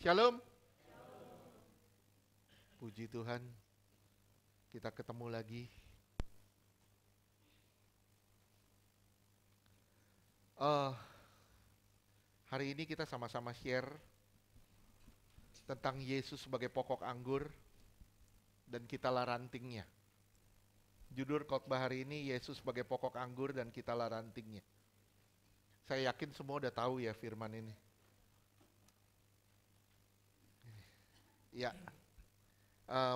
Shalom. Puji Tuhan, kita ketemu lagi. Hari ini kita sama-sama share tentang Yesus sebagai pokok anggur dan kitalah rantingnya. Judul khotbah hari ini, Yesus sebagai pokok anggur dan kitalah rantingnya. Saya yakin semua udah tahu ya firman ini. Ya,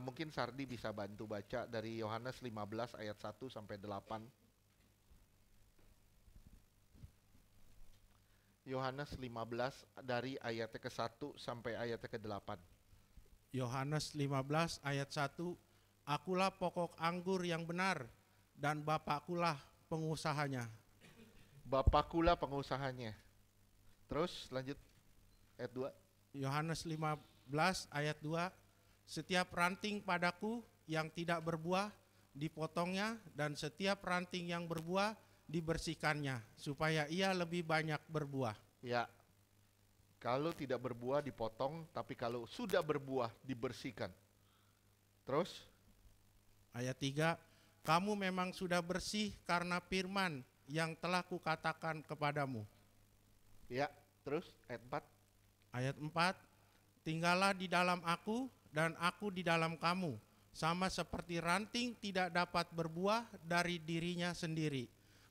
mungkin Sardi bisa bantu baca dari Yohanes 15 ayat 1 sampai 8. Yohanes 15 dari ayat ke-1 sampai ayat ke-8. Yohanes 15 ayat 1, Akulah pokok anggur yang benar dan Bapakkulah pengusahanya. Bapakkulah pengusahanya. Terus lanjut ayat 2. Yohanes 15 ayat 2, Setiap ranting padaku yang tidak berbuah dipotongnya, dan setiap ranting yang berbuah dibersihkannya, supaya ia lebih banyak berbuah. Ya, kalau tidak berbuah dipotong, tapi kalau sudah berbuah dibersihkan. Terus Ayat 3, Kamu memang sudah bersih karena firman yang telah kukatakan kepadamu. ya, terus ayat 4. Ayat 4, Tinggallah di dalam aku dan aku di dalam kamu, sama seperti ranting tidak dapat berbuah dari dirinya sendiri.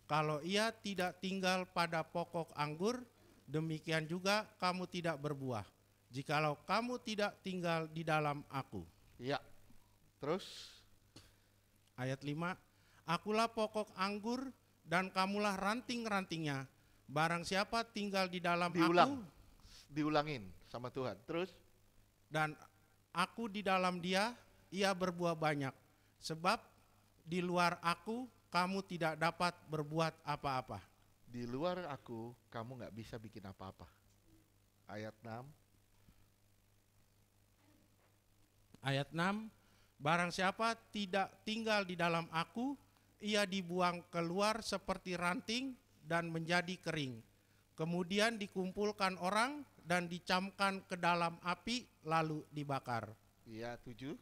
Kalau ia tidak tinggal pada pokok anggur, demikian juga kamu tidak berbuah, jikalau kamu tidak tinggal di dalam aku. Ya, terus Ayat 5, Akulah pokok anggur dan kamulah ranting-rantingnya. Barang siapa tinggal di dalam diulangin sama Tuhan. Terus dan aku di dalam dia, ia berbuah banyak. Sebab di luar aku, kamu tidak dapat berbuat apa-apa. di luar aku kamu nggak bisa bikin apa-apa. Ayat 6. Ayat 6, Barang siapa tidak tinggal di dalam aku, ia dibuang keluar seperti ranting dan menjadi kering. Kemudian dikumpulkan orang dan dicamkan ke dalam api, lalu dibakar. Iya, 7.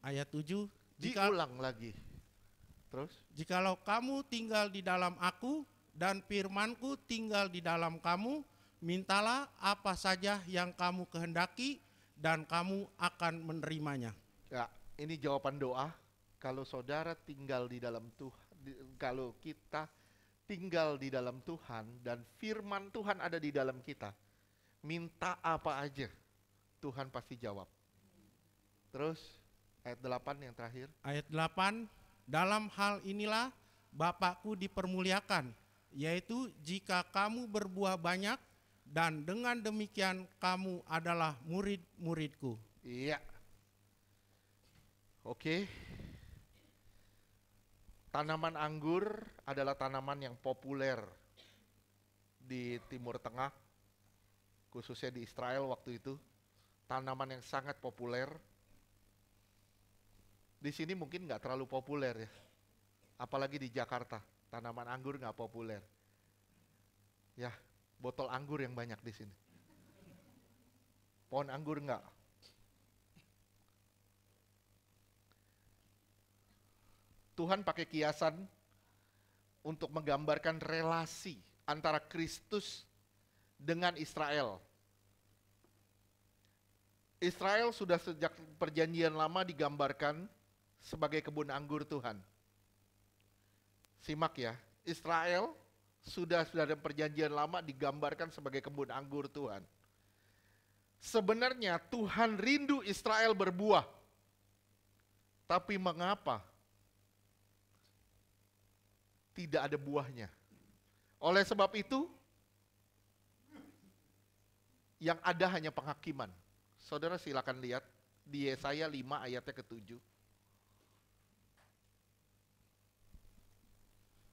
Ayat 7, Diulang lagi. Terus Jikalau kamu tinggal di dalam aku dan firmanku tinggal di dalam kamu, mintalah apa saja yang kamu kehendaki dan kamu akan menerimanya. ya, ini jawaban doa. Kalau saudara tinggal di dalam Tuhan, kalau kita tinggal di dalam Tuhan dan firman Tuhan ada di dalam kita, minta apa aja Tuhan pasti jawab. Terus ayat 8 yang terakhir. Ayat 8, Dalam hal inilah Bapakku dipermuliakan, yaitu jika kamu berbuah banyak, dan dengan demikian kamu adalah murid-muridku. Iya. Oke. Tanaman anggur adalah tanaman yang populer di Timur Tengah, khususnya di Israel waktu itu. Tanaman yang sangat populer. Di sini mungkin nggak terlalu populer ya, apalagi di Jakarta, tanaman anggur nggak populer. Ya, botol anggur yang banyak di sini. Pohon anggur nggak. Tuhan pakai kiasan untuk menggambarkan relasi antara Kristus dengan Israel. Israel sudah sejak perjanjian lama digambarkan sebagai kebun anggur Tuhan. Simak ya, Israel sudah dalam perjanjian lama digambarkan sebagai kebun anggur Tuhan. Sebenarnya Tuhan rindu Israel berbuah. Tapi mengapa tidak ada buahnya? Oleh sebab itu, yang ada hanya penghakiman. Saudara silakan lihat di Yesaya 5 ayatnya ke-7.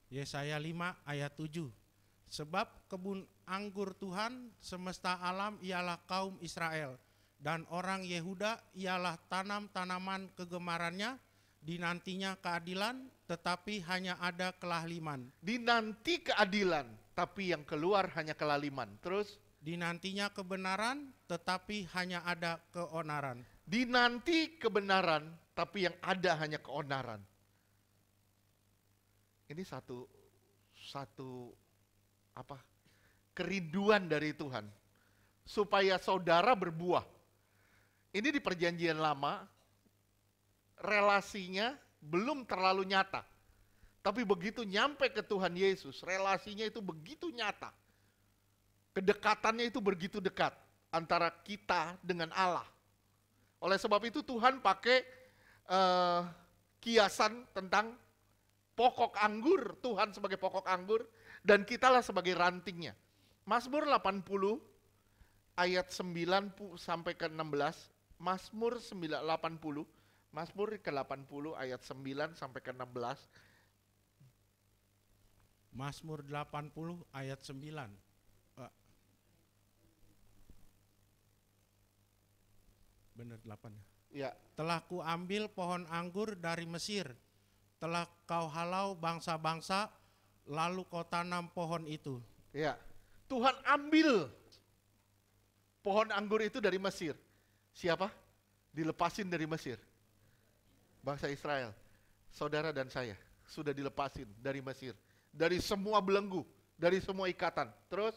Yesaya 5 ayat 7, Sebab kebun anggur Tuhan semesta alam ialah kaum Israel, dan orang Yehuda ialah tanam-tanaman kegemarannya. Dinantinya keadilan, tetapi hanya ada kelaliman. Dinanti keadilan, tapi yang keluar hanya kelaliman. Terus Dinantinya kebenaran, tetapi hanya ada keonaran. Dinanti kebenaran, tapi yang ada hanya keonaran. Ini satu kerinduan dari Tuhan supaya saudara berbuah. Ini di perjanjian lama relasinya belum terlalu nyata. Tapi begitu nyampe ke Tuhan Yesus, relasinya itu begitu nyata. Kedekatannya itu begitu dekat antara kita dengan Allah. Oleh sebab itu Tuhan pakai kiasan tentang pokok anggur, Tuhan sebagai pokok anggur, dan kitalah sebagai rantingnya. Mazmur 80 ayat 9 sampai ke 16, Mazmur 80, Mazmur ke-80 ayat 9 sampai ke 16. Mazmur 80 ayat 9. Benar 8 ya. Ya, Telah kuambil pohon anggur dari Mesir, telah kau halau bangsa-bangsa, lalu kau tanam pohon itu. ya. Tuhan ambil pohon anggur itu dari Mesir. Siapa? Dilepasin dari Mesir. Bangsa Israel. Saudara dan saya sudah dilepasin dari Mesir. Dari semua belenggu, dari semua ikatan. Terus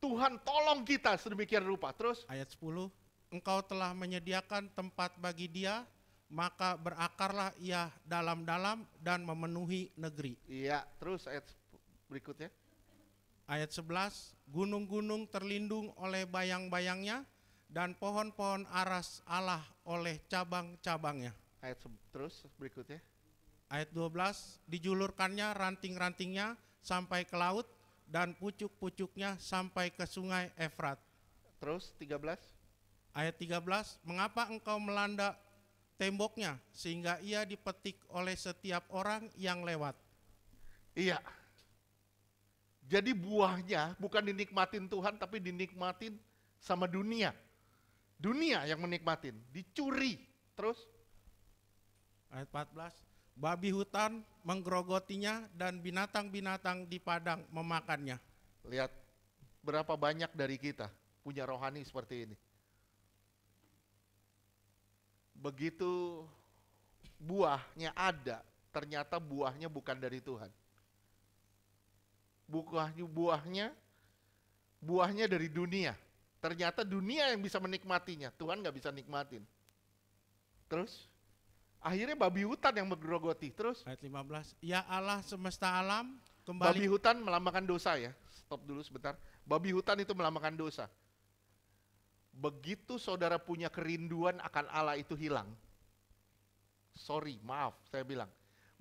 Tuhan tolong kita sedemikian rupa. Terus Ayat 10, engkau telah menyediakan tempat bagi dia, maka berakarlah ia dalam-dalam dan memenuhi negeri. iya, terus ayat berikutnya. Ayat 11, gunung-gunung terlindung oleh bayang-bayangnya, dan pohon-pohon aras Allah oleh cabang-cabangnya. Terus berikutnya. Ayat 12, dijulurkannya ranting-rantingnya sampai ke laut, dan pucuk-pucuknya sampai ke sungai Efrat. Terus 13. Ayat 13, mengapa engkau melanda temboknya, sehingga ia dipetik oleh setiap orang yang lewat. Iya. Jadi buahnya bukan dinikmatin Tuhan, tapi dinikmatin sama dunia. Dunia yang menikmatin, dicuri. Terus Ayat 14, babi hutan menggerogotinya dan binatang-binatang di padang memakannya. lihat berapa banyak dari kita punya rohani seperti ini. Begitu buahnya ada, ternyata buahnya bukan dari Tuhan. Buahnya dari dunia. Ternyata dunia yang bisa menikmatinya, Tuhan nggak bisa nikmatin. Terus akhirnya babi hutan yang menggerogoti. Terus Ayat 15, ya Allah semesta alam, babi kembali hutan melambangkan dosa ya. Stop dulu sebentar. Babi hutan itu melambangkan dosa. Begitu saudara punya kerinduan akan Allah itu hilang. Sorry, maaf saya bilang.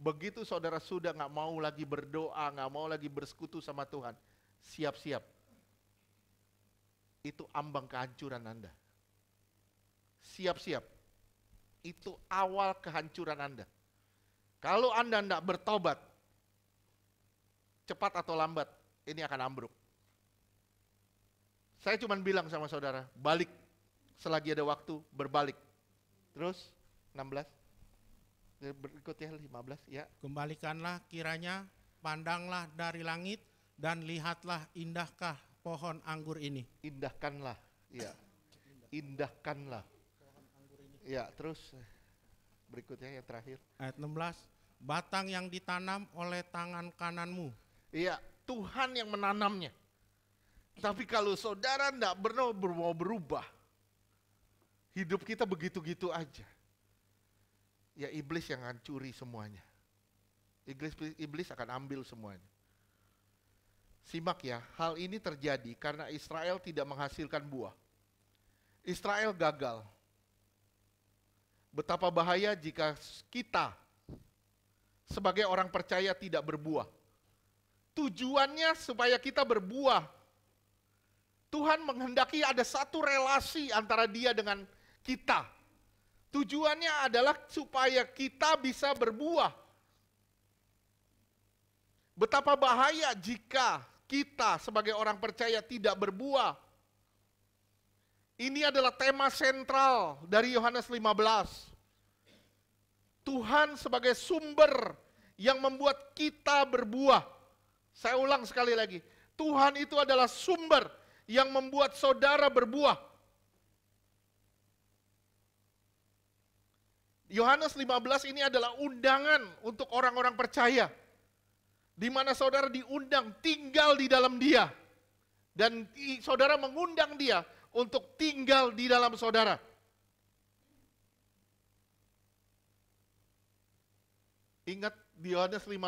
Begitu saudara sudah gak mau lagi berdoa, gak mau lagi bersekutu sama Tuhan, siap-siap. Itu ambang kehancuran Anda. Siap-siap. Itu awal kehancuran Anda. Kalau Anda tidak bertobat, cepat atau lambat, ini akan ambruk. Saya cuma bilang sama saudara, balik selagi ada waktu, berbalik. Terus 16, berikutnya 15 ya. kembalikanlah kiranya, pandanglah dari langit, dan lihatlah indahkah pohon anggur ini. Indahkanlah, ya. Indahkanlah. Ya, terus berikutnya yang terakhir. Ayat 16, batang yang ditanam oleh tangan kananmu. Iya, Tuhan yang menanamnya. Tapi kalau saudara tidak mau berubah, hidup kita begitu-gitu aja. Ya iblis yang akan curi semuanya. Iblis akan ambil semuanya. Simak ya, hal ini terjadi karena Israel tidak menghasilkan buah. Israel gagal. Betapa bahaya jika kita sebagai orang percaya tidak berbuah. Tujuannya supaya kita berbuah. Tuhan menghendaki ada satu relasi antara Dia dengan kita. Tujuannya adalah supaya kita bisa berbuah. Betapa bahaya jika kita sebagai orang percaya tidak berbuah. Ini adalah tema sentral dari Yohanes 15. Tuhan sebagai sumber yang membuat kita berbuah. Saya ulang sekali lagi. Tuhan itu adalah sumber yang membuat saudara berbuah. Yohanes 15 ini adalah undangan untuk orang-orang percaya, di mana saudara diundang tinggal di dalam Dia, dan saudara mengundang Dia untuk tinggal di dalam saudara. Ingat di Yohanes 15,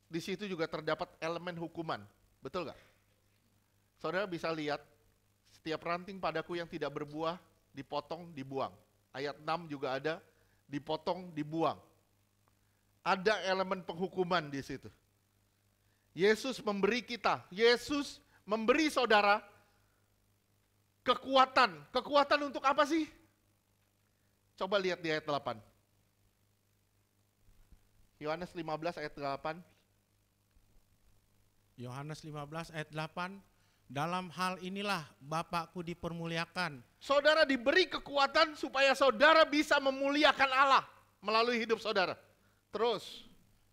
di situ juga terdapat elemen hukuman, betul gak? Saudara bisa lihat, setiap ranting padaku yang tidak berbuah, dipotong, dibuang. Ayat 6 juga ada, dipotong, dibuang. Ada elemen penghukuman di situ. Yesus memberi kita, Yesus memberi saudara kekuatan. Kekuatan untuk apa sih? Coba lihat di ayat 8. Yohanes 15 ayat 8. Yohanes 15 ayat 8, dalam hal inilah Bapakku dipermuliakan. Saudara diberi kekuatan supaya saudara bisa memuliakan Allah melalui hidup saudara. Terus,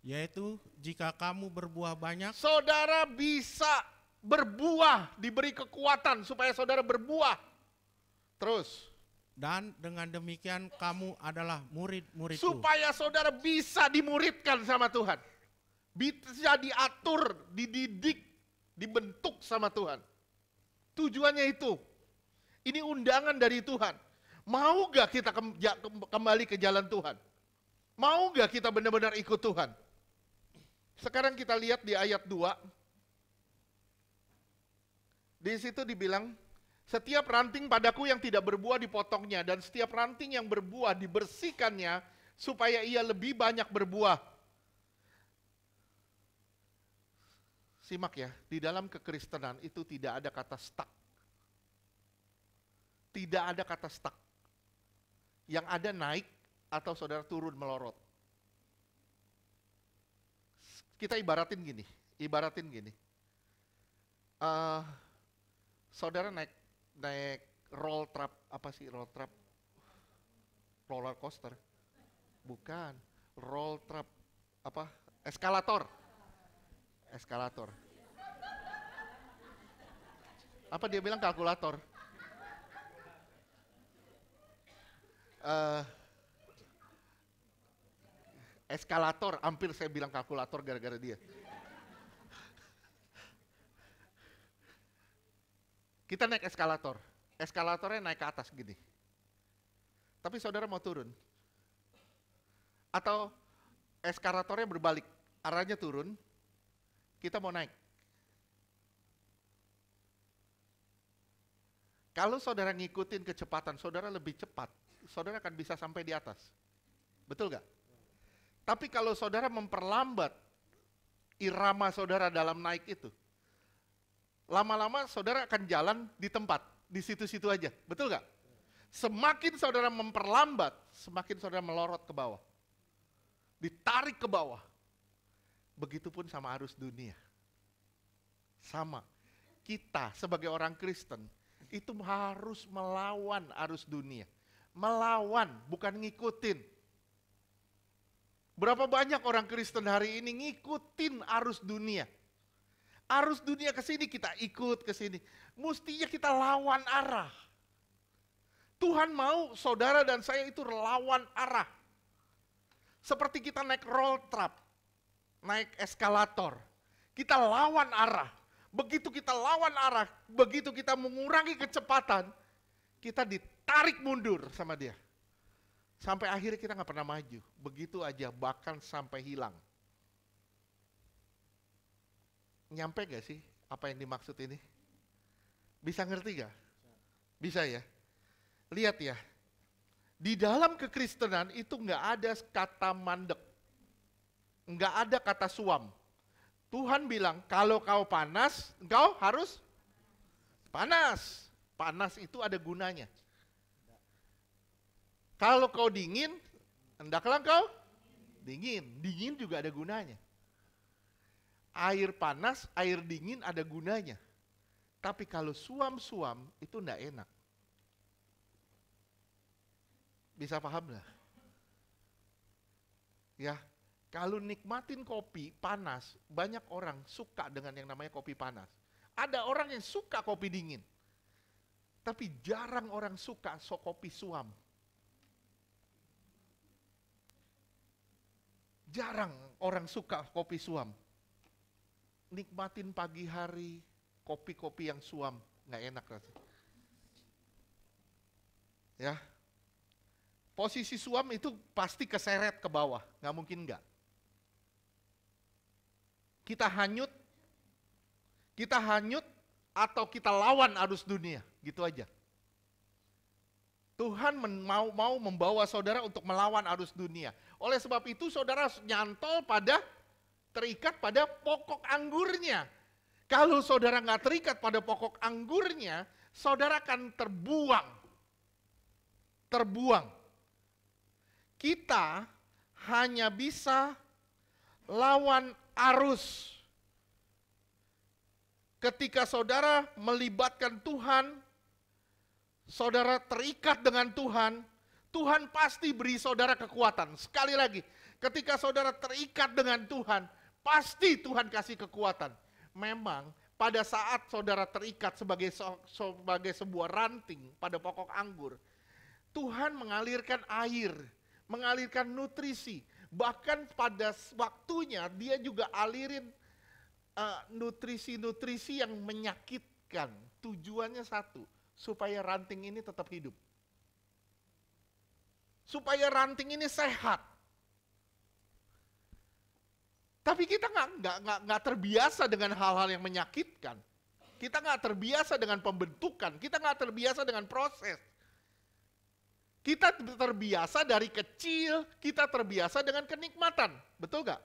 Yaitu jika kamu berbuah banyak, saudara bisa berbuah, diberi kekuatan supaya saudara berbuah. Terus, dan dengan demikian kamu adalah murid-muridku. supaya saudara bisa dimuridkan sama Tuhan. Bisa diatur, dididik, dibentuk sama Tuhan. Tujuannya itu. Ini undangan dari Tuhan. Mau gak kita kembali ke jalan Tuhan? Mau gak kita benar-benar ikut Tuhan? Sekarang kita lihat di ayat 2. Di situ dibilang, setiap ranting padaku yang tidak berbuah dipotongnya, dan setiap ranting yang berbuah dibersihkannya, supaya ia lebih banyak berbuah. Simak ya, di dalam kekristenan itu tidak ada kata stuck. Tidak ada kata stuck. Yang ada naik atau saudara turun melorot. Kita ibaratin gini. Saudara naik roll trap, apa sih roll trap? Roller coaster. Bukan, roll trap apa? Eskalator. Apa dia bilang kalkulator? Eskalator, hampir saya bilang kalkulator gara-gara dia. Kita naik eskalator, eskalatornya naik ke atas gini. Tapi saudara mau turun. Atau eskalatornya berbalik, arahnya turun, kita mau naik. Kalau saudara ngikutin kecepatan, saudara lebih cepat, saudara akan bisa sampai di atas. Betul gak? Tapi kalau saudara memperlambat irama saudara dalam naik itu, lama-lama saudara akan jalan di tempat, di situ-situ aja. Betul gak? Semakin saudara memperlambat, semakin saudara melorot ke bawah. Ditarik ke bawah. Begitupun sama arus dunia. Sama. Kita sebagai orang Kristen, itu harus melawan arus dunia. Melawan, bukan ngikutin. Berapa banyak orang Kristen hari ini ngikutin arus dunia. Arus dunia ke sini kita ikut ke sini. Mestinya kita lawan arah. Tuhan mau saudara dan saya itu lawan arah. Seperti kita naik roll trap, naik eskalator. Kita lawan arah. Begitu kita lawan arah, begitu kita mengurangi kecepatan, kita ditarik mundur sama dia. Sampai akhirnya kita gak pernah maju. Begitu aja, bahkan sampai hilang. Nyampe gak sih apa yang dimaksud ini? Bisa ngerti gak? Bisa ya? Lihat ya, di dalam kekristenan itu gak ada kata mandek. Gak ada kata suam. Tuhan bilang, kalau kau panas, engkau harus panas. Panas itu ada gunanya. Kalau kau dingin, hendaklah kau dingin. Dingin juga ada gunanya. Air panas, air dingin ada gunanya. Tapi kalau suam-suam itu enggak enak. Bisa paham lah? Ya, kalau nikmatin kopi panas, banyak orang suka dengan yang namanya kopi panas. Ada orang yang suka kopi dingin. Tapi jarang orang suka kopi suam. Jarang orang suka kopi suam. Nikmatin pagi hari, kopi-kopi yang suam, nggak enak rasanya. Ya, posisi suam itu pasti keseret ke bawah, nggak mungkin nggak. Kita hanyut atau kita lawan arus dunia, gitu aja. Tuhan mau membawa saudara untuk melawan arus dunia. Oleh sebab itu saudara terikat pada pokok anggurnya. Kalau saudara nggak terikat pada pokok anggurnya, saudara akan terbuang. Kita hanya bisa lawan arus. Ketika saudara melibatkan Tuhan, saudara terikat dengan Tuhan, Tuhan pasti beri saudara kekuatan. Sekali lagi, ketika saudara terikat dengan Tuhan, pasti Tuhan kasih kekuatan. Memang pada saat saudara terikat sebagai sebuah ranting pada pokok anggur, Tuhan mengalirkan air, mengalirkan nutrisi. Bahkan pada waktunya dia juga alirin nutrisi-nutrisi yang menyakitkan. Tujuannya satu, supaya ranting ini tetap hidup. Supaya ranting ini sehat. Tapi kita nggak terbiasa dengan hal-hal yang menyakitkan. Kita nggak terbiasa dengan pembentukan. Kita nggak terbiasa dengan proses. Kita terbiasa dari kecil, kita terbiasa dengan kenikmatan. Betul nggak?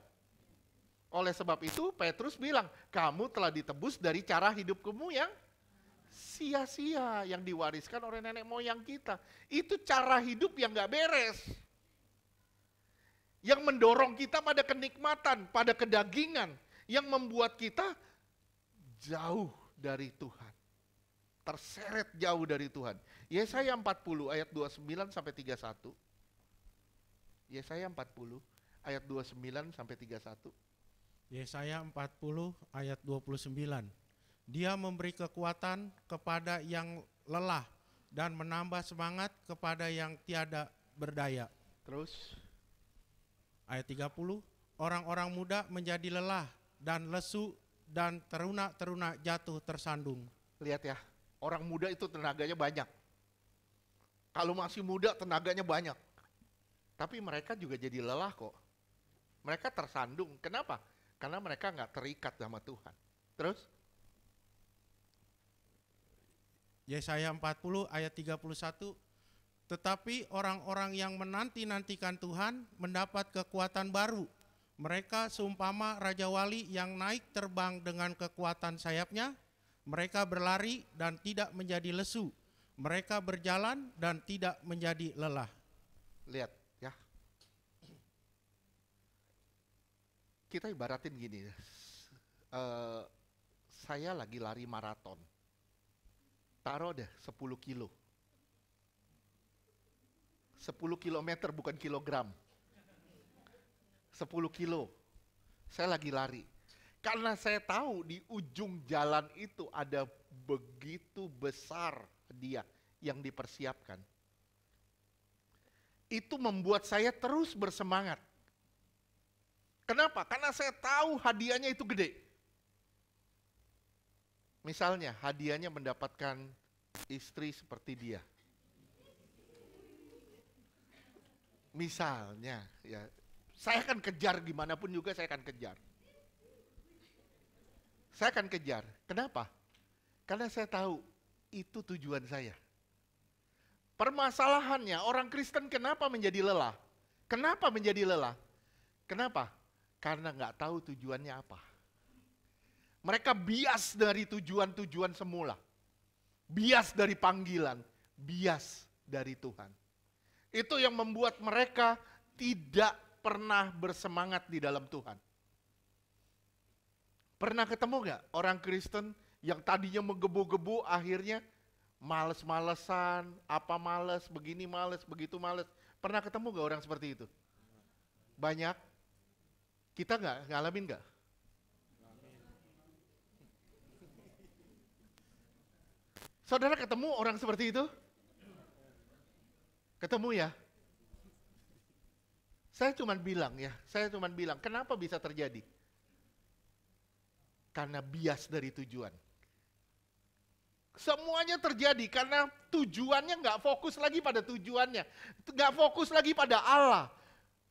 Oleh sebab itu Petrus bilang, kamu telah ditebus dari cara hidup kamu yang sia-sia, yang diwariskan oleh nenek moyang kita. Itu cara hidup yang nggak beres. Yang mendorong kita pada kenikmatan, pada kedagingan. Yang membuat kita jauh dari Tuhan. Terseret jauh dari Tuhan. Yesaya 40 ayat 29 sampai 31. Yesaya 40 ayat 29 sampai 31. Yesaya 40 ayat 29. Dia memberi kekuatan kepada yang lelah dan menambah semangat kepada yang tiada berdaya. Terus ayat 30, orang-orang muda menjadi lelah dan lesu dan teruna-teruna jatuh tersandung. Lihat ya, orang muda itu tenaganya banyak. Kalau masih muda tenaganya banyak. Tapi mereka juga jadi lelah kok. Mereka tersandung. Kenapa? Karena mereka nggak terikat sama Tuhan. Terus? Yesaya 40 ayat 31, tetapi orang-orang yang menanti-nantikan Tuhan mendapat kekuatan baru. Mereka seumpama Raja Wali yang naik terbang dengan kekuatan sayapnya. Mereka berlari dan tidak menjadi lesu. Mereka berjalan dan tidak menjadi lelah. Lihat ya. Kita ibaratin gini, saya lagi lari maraton. Taruh deh 10 kilo. 10 kilometer bukan kilogram. 10 kilo. Saya lagi lari. Karena saya tahu di ujung jalan itu ada begitu besar hadiah yang dipersiapkan. Itu membuat saya terus bersemangat. Kenapa? Karena saya tahu hadiahnya itu gede. Misalnya hadiahnya mendapatkan istri seperti dia. Misalnya, ya, saya akan kejar gimana pun juga saya akan kejar. Saya akan kejar. Kenapa? Karena saya tahu itu tujuan saya. Permasalahannya orang Kristen kenapa menjadi lelah? Kenapa menjadi lelah? Kenapa? Karena nggak tahu tujuannya apa. Mereka bias dari tujuan-tujuan semula. Bias dari panggilan. Bias dari Tuhan. Itu yang membuat mereka tidak pernah bersemangat di dalam Tuhan. Pernah ketemu nggak orang Kristen yang tadinya menggebu-gebu akhirnya males-malesan, apa males, begini males, begitu males. Pernah ketemu nggak orang seperti itu? Banyak. Kita nggak ngalamin nggak? Saudara ketemu orang seperti itu? Ketemu ya? Saya cuma bilang, kenapa bisa terjadi? Karena bias dari tujuan. Semuanya terjadi karena tujuannya nggak fokus lagi pada tujuannya. Nggak fokus lagi pada Allah.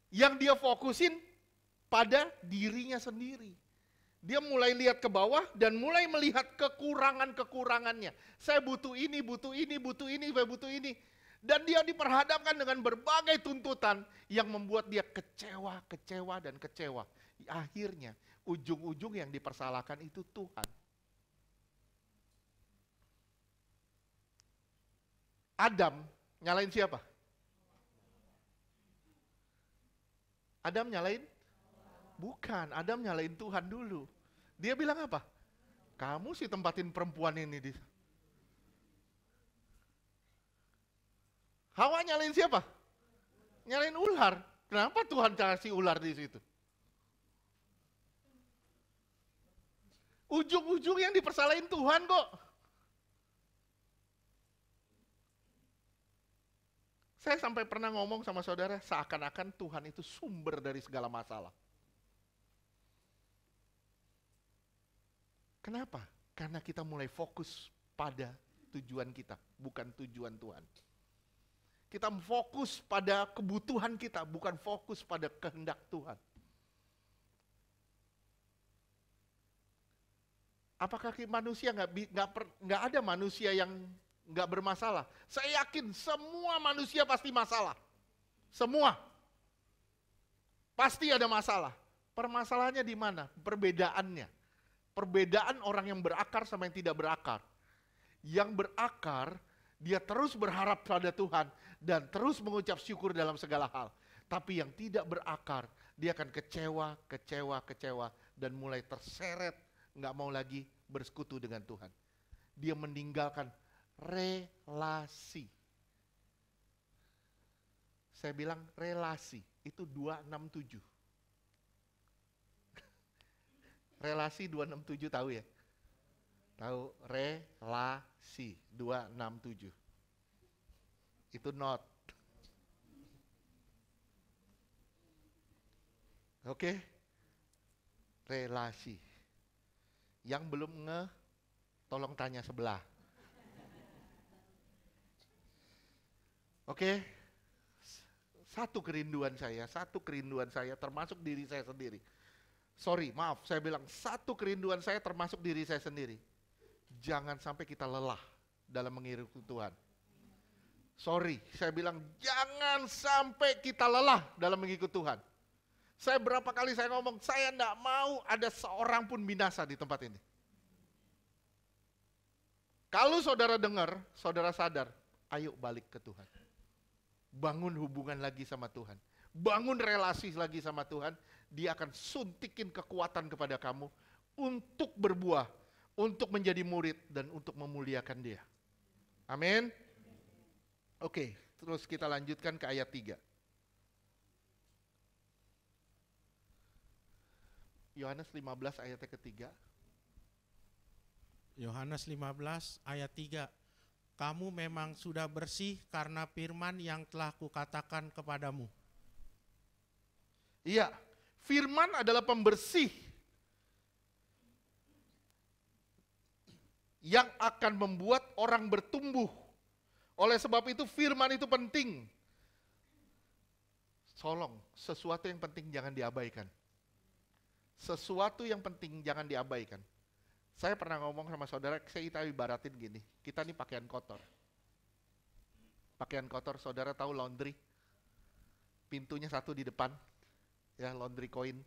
Yang dia fokusin pada dirinya sendiri. Dia mulai lihat ke bawah dan mulai melihat kekurangan-kekurangannya. Saya butuh ini, butuh ini, butuh ini, saya butuh ini. Dan dia diperhadapkan dengan berbagai tuntutan yang membuat dia kecewa, kecewa, dan kecewa. Akhirnya ujung-ujung yang dipersalahkan itu Tuhan. Adam nyalain siapa? Adam nyalain? Bukan, Adam nyalain Tuhan dulu. Dia bilang apa? Kamu sih tempatin perempuan ini di. Hawa nyalain siapa? Nyalain ular. Kenapa Tuhan kasih ular di situ? Ujung-ujung yang dipersalahin Tuhan kok. Saya sampai pernah ngomong sama saudara, seakan-akan Tuhan itu sumber dari segala masalah. Kenapa? Karena kita mulai fokus pada tujuan kita, bukan tujuan Tuhan. Kita fokus pada kebutuhan kita, bukan fokus pada kehendak Tuhan. Apakah manusia nggak ada manusia yang nggak bermasalah? Saya yakin semua manusia pasti masalah. Semua. Pasti ada masalah. Permasalahannya di mana? Perbedaannya. Perbedaan orang yang berakar sama yang tidak berakar. Yang berakar, dia terus berharap pada Tuhan dan terus mengucap syukur dalam segala hal. Tapi yang tidak berakar, dia akan kecewa dan mulai terseret, nggak mau lagi bersekutu dengan Tuhan. Dia meninggalkan relasi. Saya bilang relasi, itu 267. Relasi 267 tahu ya? Tahu relasi 267. Itu not. Oke? Relasi. Yang belum tolong tanya sebelah. Oke? Satu kerinduan saya termasuk diri saya sendiri. Sorry, maaf, saya bilang satu kerinduan saya termasuk diri saya sendiri. Jangan sampai kita lelah dalam mengikuti Tuhan. Sorry, saya bilang jangan sampai kita lelah dalam mengikuti Tuhan. Saya berapa kali saya ngomong, saya enggak mau ada seorang pun binasa di tempat ini. Kalau saudara dengar, saudara sadar, ayo balik ke Tuhan. Bangun hubungan lagi sama Tuhan. Bangun relasi lagi sama Tuhan, dia akan suntikin kekuatan kepada kamu untuk berbuah, untuk menjadi murid, dan untuk memuliakan dia. Amin. Oke, terus kita lanjutkan ke ayat 3. Yohanes 15 ayat ketiga. Yohanes 15 ayat 3. Kamu memang sudah bersih karena firman yang telah kukatakan kepadamu. Iya, firman adalah pembersih yang akan membuat orang bertumbuh. Oleh sebab itu firman itu penting. Tolong, sesuatu yang penting jangan diabaikan. Sesuatu yang penting jangan diabaikan. Saya pernah ngomong sama saudara, saya ibaratin gini, kita ini pakaian kotor. Pakaian kotor, saudara tahu laundry? Pintunya satu di depan. Ya, laundry coin.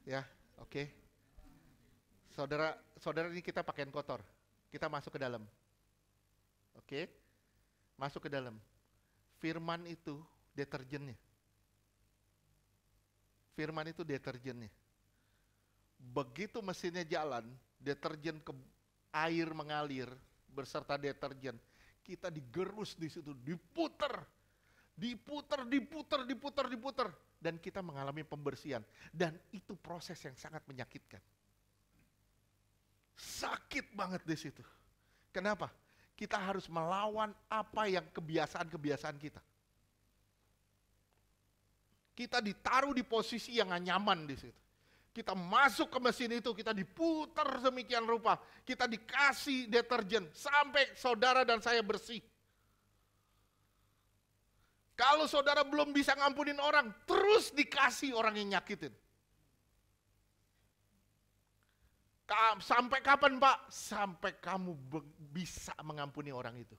Ya, oke. Saudara ini kita pakaian kotor. Kita masuk ke dalam. Oke? Masuk ke dalam. Firman itu deterjennya. Firman itu deterjennya. Begitu mesinnya jalan, deterjen ke air mengalir beserta deterjen. Kita digerus di situ, diputer. Dan kita mengalami pembersihan. Dan itu proses yang sangat menyakitkan. Sakit banget di situ. Kenapa? kita harus melawan apa yang kebiasaan-kebiasaan kita. Kita ditaruh di posisi yang gak nyaman di situ. Kita masuk ke mesin itu, kita diputar demikian rupa. Kita dikasih deterjen sampai saudara dan saya bersih. Kalau saudara belum bisa ngampunin orang, terus dikasih orang yang nyakitin. Sampai kapan Pak? Sampai kamu bisa mengampuni orang itu.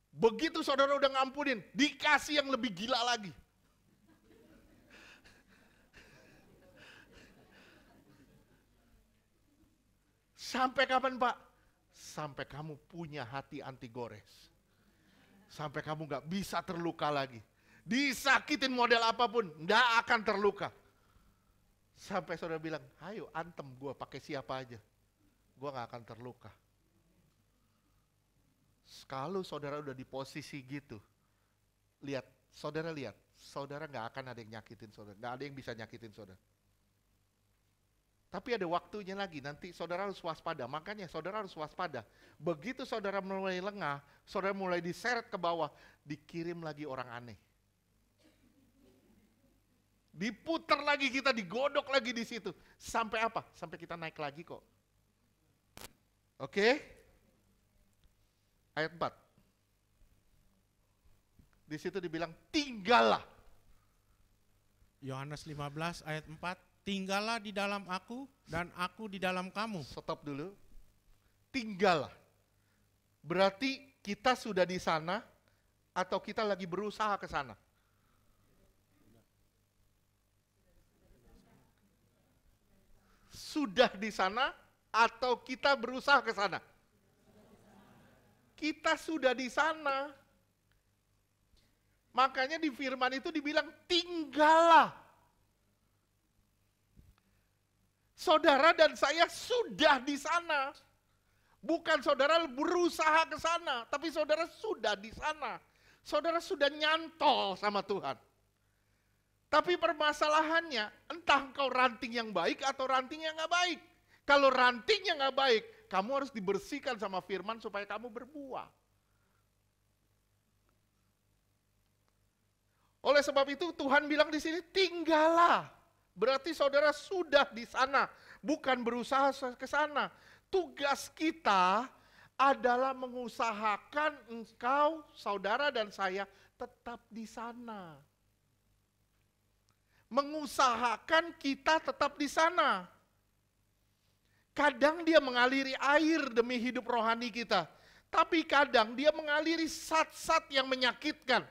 Begitu saudara udah ngampunin, dikasih yang lebih gila lagi. Sampai kapan Pak? Sampai kamu punya hati anti gores. Sampai kamu gak bisa terluka lagi. Disakitin model apapun, gak akan terluka. Sampai saudara bilang, ayo antem gue pakai siapa aja. Gue gak akan terluka. Kalau saudara udah di posisi gitu, saudara gak akan ada yang nyakitin saudara. Gak ada yang bisa nyakitin saudara. Tapi ada waktunya lagi, nanti saudara harus waspada. Makanya saudara harus waspada. Begitu saudara mulai lengah, saudara mulai diseret ke bawah, dikirim lagi orang aneh. Diputar lagi kita, digodok lagi di situ. Sampai apa? Sampai kita naik lagi kok. Oke? Ayat 4. Di situ dibilang, tinggallah. Yohanes 15 ayat 4. Tinggallah di dalam aku dan aku di dalam kamu. Stop dulu. Tinggallah. Berarti kita sudah di sana atau kita lagi berusaha ke sana? Sudah di sana atau kita berusaha ke sana? Kita sudah di sana. Makanya di firman itu dibilang tinggallah. Saudara dan saya sudah di sana. Bukan saudara berusaha ke sana, tapi saudara sudah di sana. Saudara sudah nyantol sama Tuhan. Tapi permasalahannya, entah engkau ranting yang baik atau ranting yang gak baik. Kalau ranting yang gak baik, kamu harus dibersihkan sama firman supaya kamu berbuah. Oleh sebab itu Tuhan bilang di sini, tinggallah. Berarti saudara sudah di sana, bukan berusaha ke sana. Tugas kita adalah mengusahakan engkau, saudara dan saya tetap di sana. Mengusahakan kita tetap di sana. Kadang dia mengaliri air demi hidup rohani kita. Tapi kadang dia mengaliri zat-zat yang menyakitkan.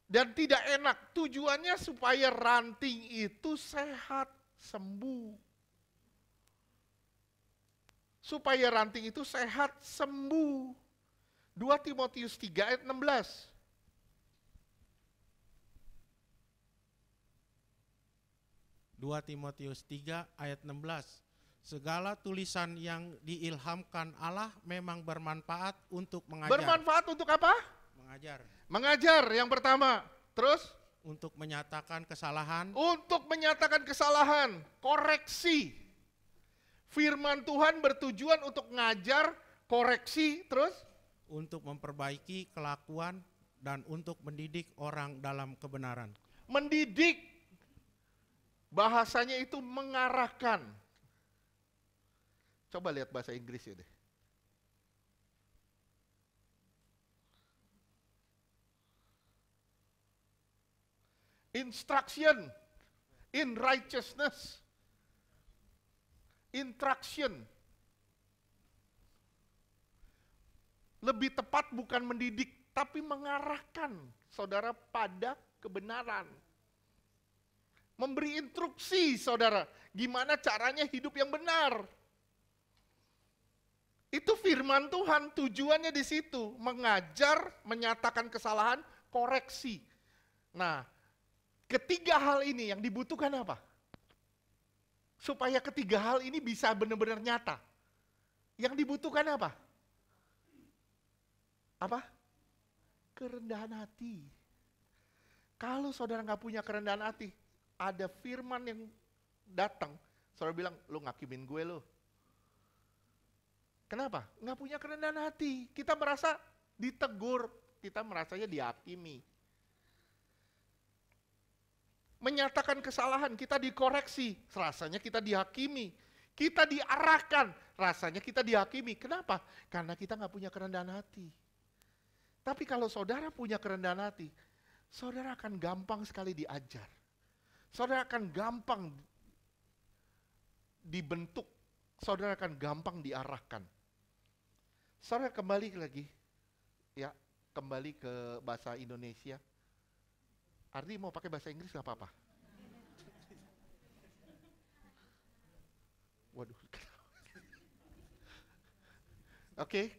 Dan tidak enak, tujuannya supaya ranting itu sehat, sembuh. Supaya ranting itu sehat, sembuh. 2 Timotius 3 ayat 16. 2 Timotius 3 ayat 16. Segala tulisan yang diilhamkan Allah memang bermanfaat untuk mengajar. Bermanfaat untuk apa? Mengajar. Mengajar yang pertama. Terus? Untuk menyatakan kesalahan. Untuk menyatakan kesalahan. Koreksi. Firman Tuhan bertujuan untuk ngajar, koreksi, terus? Untuk memperbaiki kelakuan dan untuk mendidik orang dalam kebenaran. Mendidik. Bahasanya itu mengarahkan. Coba lihat bahasa Inggris ya deh. Instruction in righteousness. Instruction. Lebih tepat bukan mendidik, tapi mengarahkan saudara pada kebenaran. Memberi instruksi saudara, gimana caranya hidup yang benar. Itu firman Tuhan, tujuannya di situ, mengajar, menyatakan kesalahan, koreksi. Nah, ketiga hal ini yang dibutuhkan apa? Supaya ketiga hal ini bisa benar-benar nyata. Yang dibutuhkan apa? Apa? Kerendahan hati. Kalau saudara nggak punya kerendahan hati, ada firman yang datang, saudara bilang, lu ngakimin gue lo. Kenapa? Nggak punya kerendahan hati. Kita merasa ditegur, kita merasanya dihakimi. Menyatakan kesalahan, kita dikoreksi, rasanya kita dihakimi. Kita diarahkan, rasanya kita dihakimi. Kenapa? Karena kita nggak punya kerendahan hati. Tapi kalau saudara punya kerendahan hati, saudara akan gampang sekali diajar. Saudara akan gampang dibentuk. Saudara akan gampang diarahkan. Saudara kembali lagi, ya, kembali ke bahasa Indonesia. Ardi mau pakai bahasa Inggris gak apa-apa. Waduh. Oke,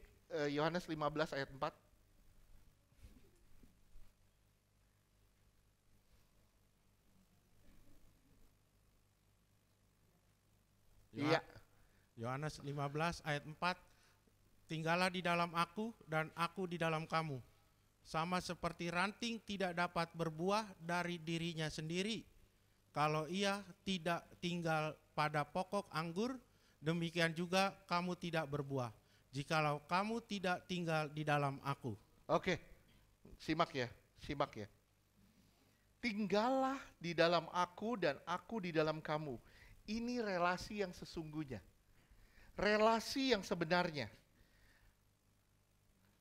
Yohanes 15 ayat 4. Iya. Yohanes 15 ayat 4, tinggallah di dalam aku dan aku di dalam kamu. Sama seperti ranting tidak dapat berbuah dari dirinya sendiri, kalau ia tidak tinggal pada pokok anggur, demikian juga kamu tidak berbuah, jikalau kamu tidak tinggal di dalam aku. Oke, simak ya. Tinggallah di dalam aku dan aku di dalam kamu. Ini relasi yang sesungguhnya. Relasi yang sebenarnya.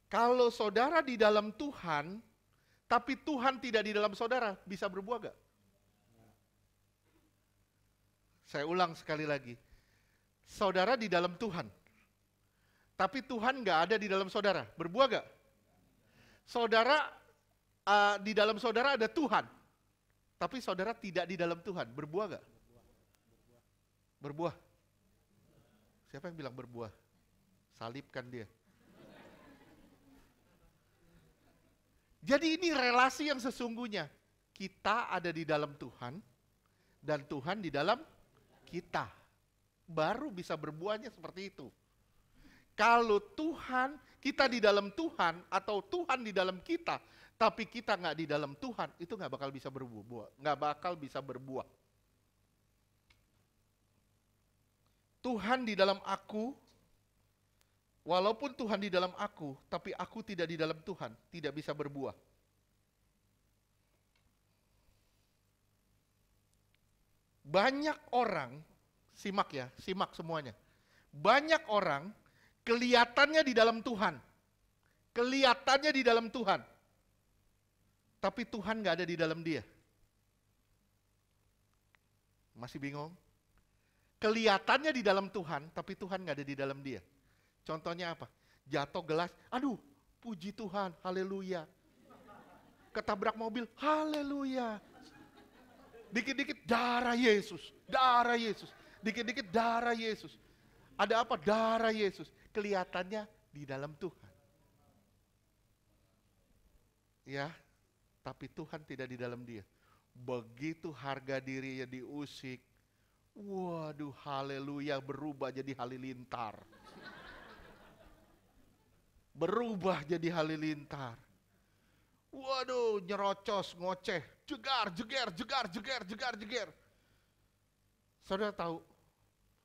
Kalau saudara di dalam Tuhan, tapi Tuhan tidak di dalam saudara, bisa berbuah gak? Saya ulang sekali lagi. Saudara di dalam Tuhan, tapi Tuhan gak ada di dalam saudara, berbuah gak? Saudara, di dalam saudara ada Tuhan, tapi saudara tidak di dalam Tuhan, berbuah gak? Berbuah. Siapa yang bilang berbuah? Salibkan dia. Jadi ini relasi yang sesungguhnya. Kita ada di dalam Tuhan, dan Tuhan di dalam kita. Baru bisa berbuahnya seperti itu. Kalau Tuhan, kita di dalam Tuhan, atau Tuhan di dalam kita, tapi kita nggak di dalam Tuhan, itu nggak bakal bisa berbuah. Nggak bakal bisa berbuah. Tuhan di dalam aku, walaupun Tuhan di dalam aku, tapi aku tidak di dalam Tuhan, tidak bisa berbuah. Banyak orang, simak semuanya. Banyak orang kelihatannya di dalam Tuhan. Kelihatannya di dalam Tuhan. Tapi Tuhan gak ada di dalam dia. Masih bingung? Kelihatannya di dalam Tuhan, tapi Tuhan gak ada di dalam dia. Contohnya apa? Jatuh gelas, aduh puji Tuhan, haleluya. Ketabrak mobil, haleluya. Dikit-dikit darah Yesus, darah Yesus. Dikit-dikit darah Yesus. Ada apa? Darah Yesus. Kelihatannya di dalam Tuhan. Ya, tapi Tuhan tidak di dalam dia. Begitu harga dirinya diusik, waduh haleluya, berubah jadi halilintar. Berubah jadi halilintar. Waduh, nyerocos, ngoceh, jegar. Saudara tahu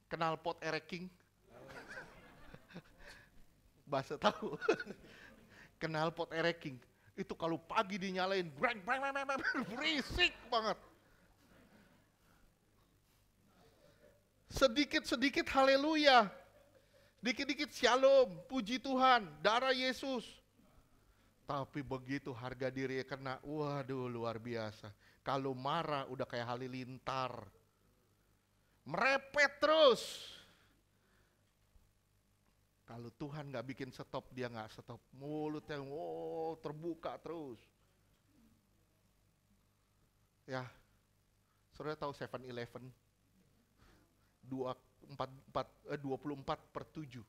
knalpot ereking? Bahasa tahu. Knalpot ereking. Itu kalau pagi dinyalain, breng, berisik banget. Sedikit-sedikit haleluya. Dikit-dikit shalom, puji Tuhan, darah Yesus. Tapi begitu harga diri kena, waduh luar biasa. Kalau marah udah kayak halilintar. Merepet terus. Kalau Tuhan gak bikin stop, dia gak stop. Mulutnya terbuka terus. Ya, saudara tahu 7-Eleven? 24/7.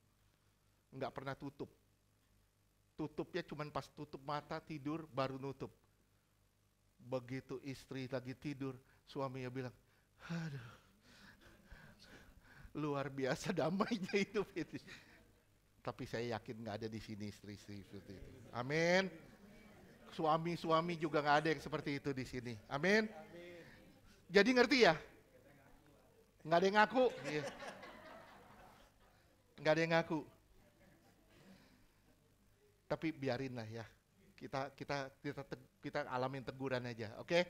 Nggak pernah tutup. Tutupnya cuma pas tutup mata tidur baru nutup. Begitu istri lagi tidur, suaminya bilang, aduh, luar biasa damainya hidup itu. Tapi saya yakin nggak ada di sini istri-istri seperti itu. Amin. Suami-suami juga nggak ada yang seperti itu di sini. Amin. Jadi ngerti ya? Nggak ada yang ngaku. Iya. Nggak ada yang ngaku. Tapi biarin lah ya. Kita alamin teguran aja, oke?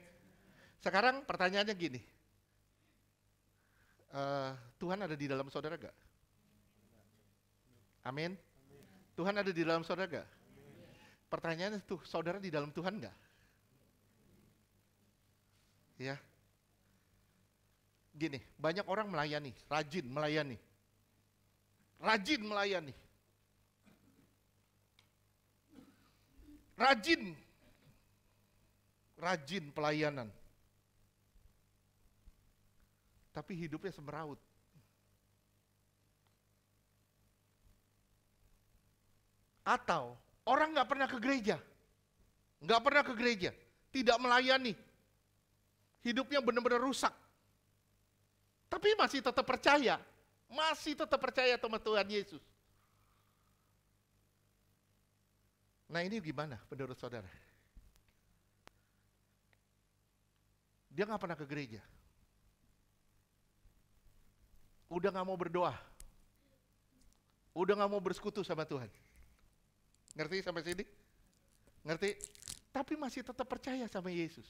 Sekarang pertanyaannya gini. Tuhan ada di dalam saudara gak? Amin. Tuhan ada di dalam saudara gak? Pertanyaannya tuh, saudara di dalam Tuhan gak? Ya. Gini, banyak orang melayani, rajin melayani. Rajin melayani. Rajin pelayanan. Tapi hidupnya semeraut. Atau orang nggak pernah ke gereja, tidak melayani, hidupnya benar-benar rusak. Tapi masih tetap percaya sama Tuhan Yesus. Nah ini gimana menurut saudara? Dia nggak pernah ke gereja, udah nggak mau berdoa, udah nggak mau bersekutu sama Tuhan. Ngerti sampai sini? Ngerti? Tapi masih tetap percaya sama Yesus.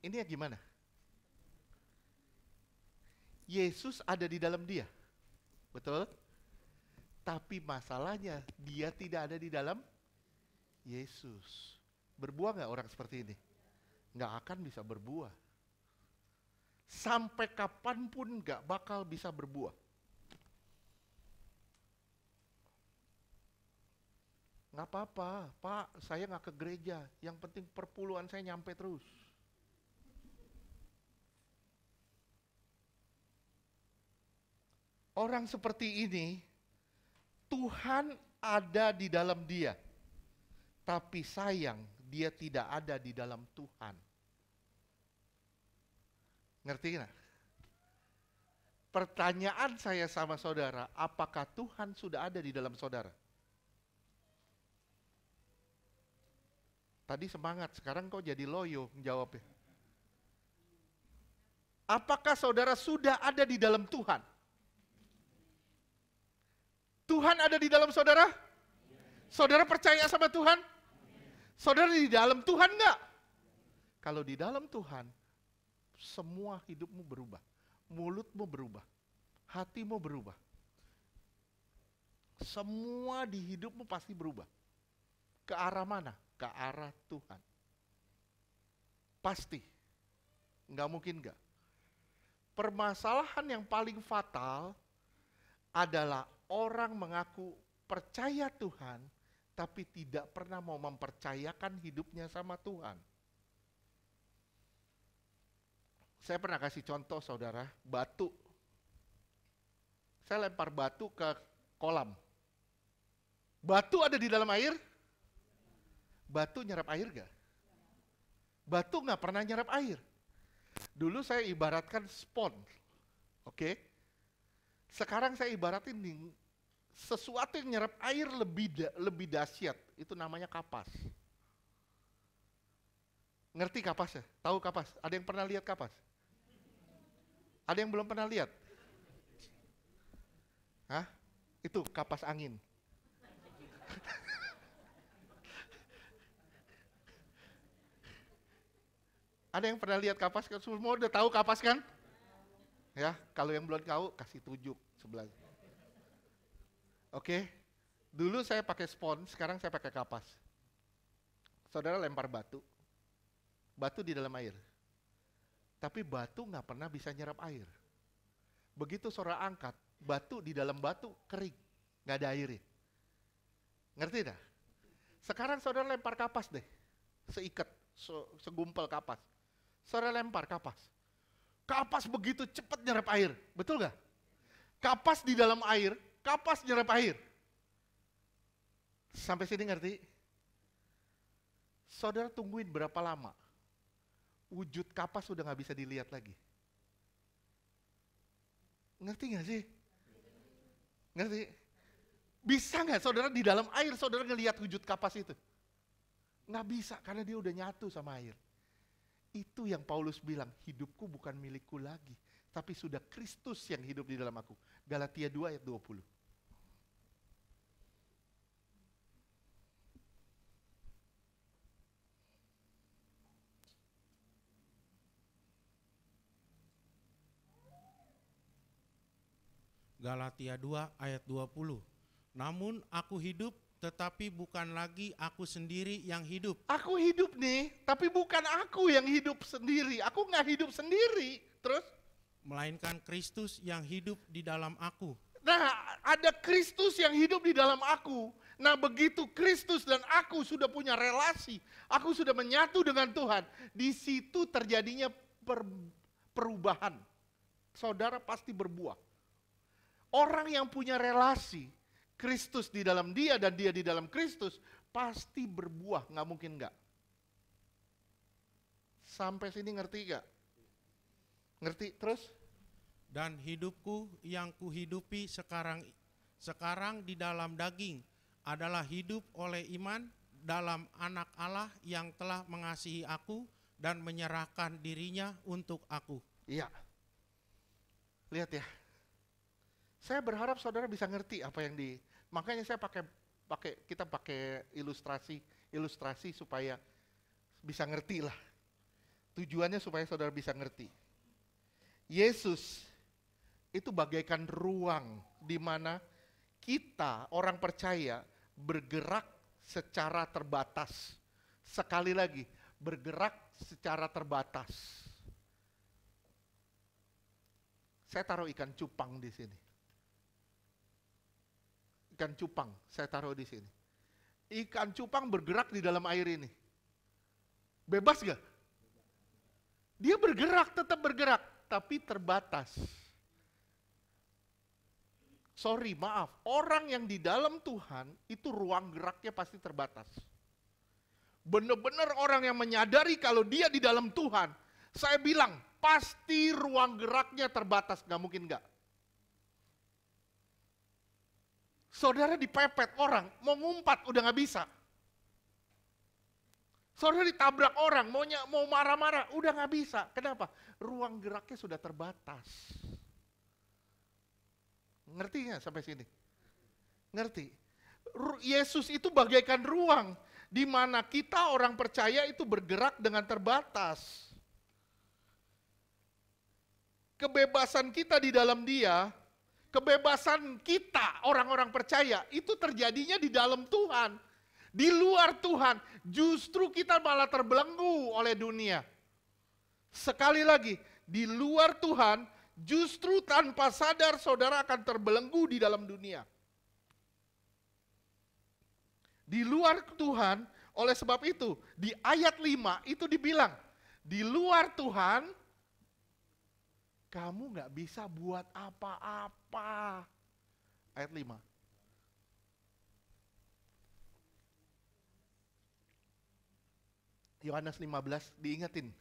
Ini ya gimana? Yesus ada di dalam dia, betul? Tapi masalahnya dia tidak ada di dalam Yesus. Berbuah nggak orang seperti ini? Nggak akan bisa berbuah. Sampai kapanpun nggak bakal bisa berbuah. Nggak apa-apa, Pak, saya nggak ke gereja. Yang penting perpuluhan saya nyampe terus. Orang seperti ini, Tuhan ada di dalam dia. Tapi sayang, dia tidak ada di dalam Tuhan. Ngerti nggak? Pertanyaan saya sama saudara, apakah Tuhan sudah ada di dalam saudara? Tadi semangat, sekarang kok jadi loyo menjawabnya. Apakah saudara sudah ada di dalam Tuhan? Tuhan ada di dalam saudara? Saudara percaya sama Tuhan? Saudara di dalam Tuhan enggak? Kalau di dalam Tuhan, semua hidupmu berubah. Mulutmu berubah. Hatimu berubah. Semua di hidupmu pasti berubah. Ke arah mana? Ke arah Tuhan. Pasti. Enggak mungkin enggak. Permasalahan yang paling fatal adalah orang mengaku percaya Tuhan, tapi tidak pernah mau mempercayakan hidupnya sama Tuhan. Saya pernah kasih contoh saudara, batu. Saya lempar batu ke kolam. Batu ada di dalam air? Batu nyerap air gak? Batu gak pernah nyerap air. Dulu saya ibaratkan spons, oke? Sekarang saya ibaratin sesuatu yang nyerap air lebih dahsyat, itu namanya kapas. Ngerti kapas ya? Tahu kapas? Ada yang pernah lihat kapas? Ada yang belum pernah lihat? Hah? Itu kapas angin. Ada yang pernah lihat kapas? Semua udah tahu kapas kan? Ya, kalau yang belum tahu kasih tunjuk sebelah. Oke. Dulu saya pakai spons, sekarang saya pakai kapas. Saudara lempar batu. Batu di dalam air. Tapi batu nggak pernah bisa nyerap air. Begitu saudara angkat, batu di dalam batu kering, nggak ada airnya. Ngerti dah? Sekarang saudara lempar kapas deh, seikat, segumpal kapas. Saudara lempar kapas. Kapas begitu cepat nyerap air, betul gak? Kapas di dalam air, kapas nyerap air. Sampai sini ngerti? Saudara tungguin berapa lama? Wujud kapas sudah gak bisa dilihat lagi. Ngerti gak sih? Ngerti? Bisa gak saudara di dalam air saudara ngelihat wujud kapas itu? Nggak bisa karena dia udah nyatu sama air. Itu yang Paulus bilang, hidupku bukan milikku lagi, tapi sudah Kristus yang hidup di dalam aku. Galatia 2 ayat 20. Galatia 2 ayat 20. Namun aku hidup, tetapi bukan lagi aku sendiri yang hidup. Aku hidup nih, tapi bukan aku yang hidup sendiri. Aku nggak hidup sendiri. Terus? Melainkan Kristus yang hidup di dalam aku. Nah, ada Kristus yang hidup di dalam aku. Nah, begitu Kristus dan aku sudah punya relasi, aku sudah menyatu dengan Tuhan, di situ terjadinya perubahan. Saudara pasti berbuah. Orang yang punya relasi, Kristus di dalam dia dan dia di dalam Kristus, pasti berbuah, nggak mungkin nggak. Sampai sini ngerti nggak? Ngerti terus? Dan hidupku yang kuhidupi sekarang di dalam daging adalah hidup oleh iman dalam Anak Allah yang telah mengasihi aku dan menyerahkan dirinya untuk aku. Iya. Lihat ya. Saya berharap saudara bisa ngerti apa yang makanya saya kita pakai ilustrasi supaya bisa ngerti lah. Tujuannya supaya saudara bisa ngerti. Yesus itu bagaikan ruang di mana kita orang percaya bergerak secara terbatas. Sekali lagi, bergerak secara terbatas. Saya taruh ikan cupang di sini. Ikan cupang saya taruh di sini. Ikan cupang bergerak di dalam air ini. Bebas gak? Dia bergerak, tetap bergerak, tapi terbatas. Sorry, maaf. Orang yang di dalam Tuhan, itu ruang geraknya pasti terbatas. Benar-benar orang yang menyadari kalau dia di dalam Tuhan, saya bilang, pasti ruang geraknya terbatas, gak mungkin gak. Saudara dipepet orang, mau ngumpat udah gak bisa. Saudara ditabrak orang, mau marah-marah, udah gak bisa. Kenapa? Ruang geraknya sudah terbatas. Ngerti nggak sampai sini? Ngerti? Yesus itu bagaikan ruang di mana kita orang percaya itu bergerak dengan terbatas. Kebebasan kita di dalam Dia, kebebasan kita orang-orang percaya itu terjadinya di dalam Tuhan. Di luar Tuhan, justru kita malah terbelenggu oleh dunia. Sekali lagi, di luar Tuhan, justru tanpa sadar saudara akan terbelenggu di dalam dunia. Di luar Tuhan, oleh sebab itu di ayat 5 itu dibilang, di luar Tuhan kamu gak bisa buat apa-apa. Ayat 5. Yohanes 15 diingetin.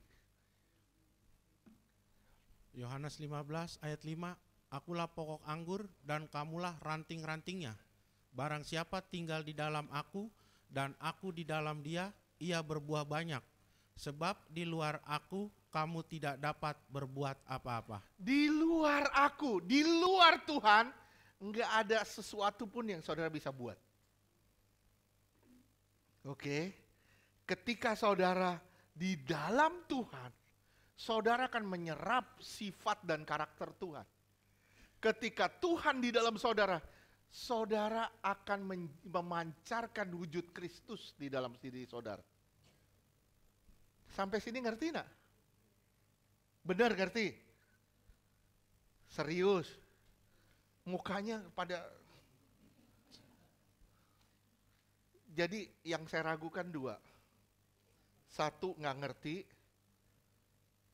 Yohanes 15 ayat 5, akulah pokok anggur dan kamulah ranting-rantingnya. Barang siapa tinggal di dalam aku dan aku di dalam dia, ia berbuah banyak. Sebab di luar aku kamu tidak dapat berbuat apa-apa. Di luar aku, di luar Tuhan, enggak ada sesuatu pun yang saudara bisa buat. Oke, ketika saudara di dalam Tuhan, saudara akan menyerap sifat dan karakter Tuhan. Ketika Tuhan di dalam saudara, saudara akan memancarkan wujud Kristus di dalam diri saudara. Sampai sini ngerti gak? Benar ngerti? Serius? Mukanya pada... Jadi yang saya ragukan dua. Satu gak ngerti.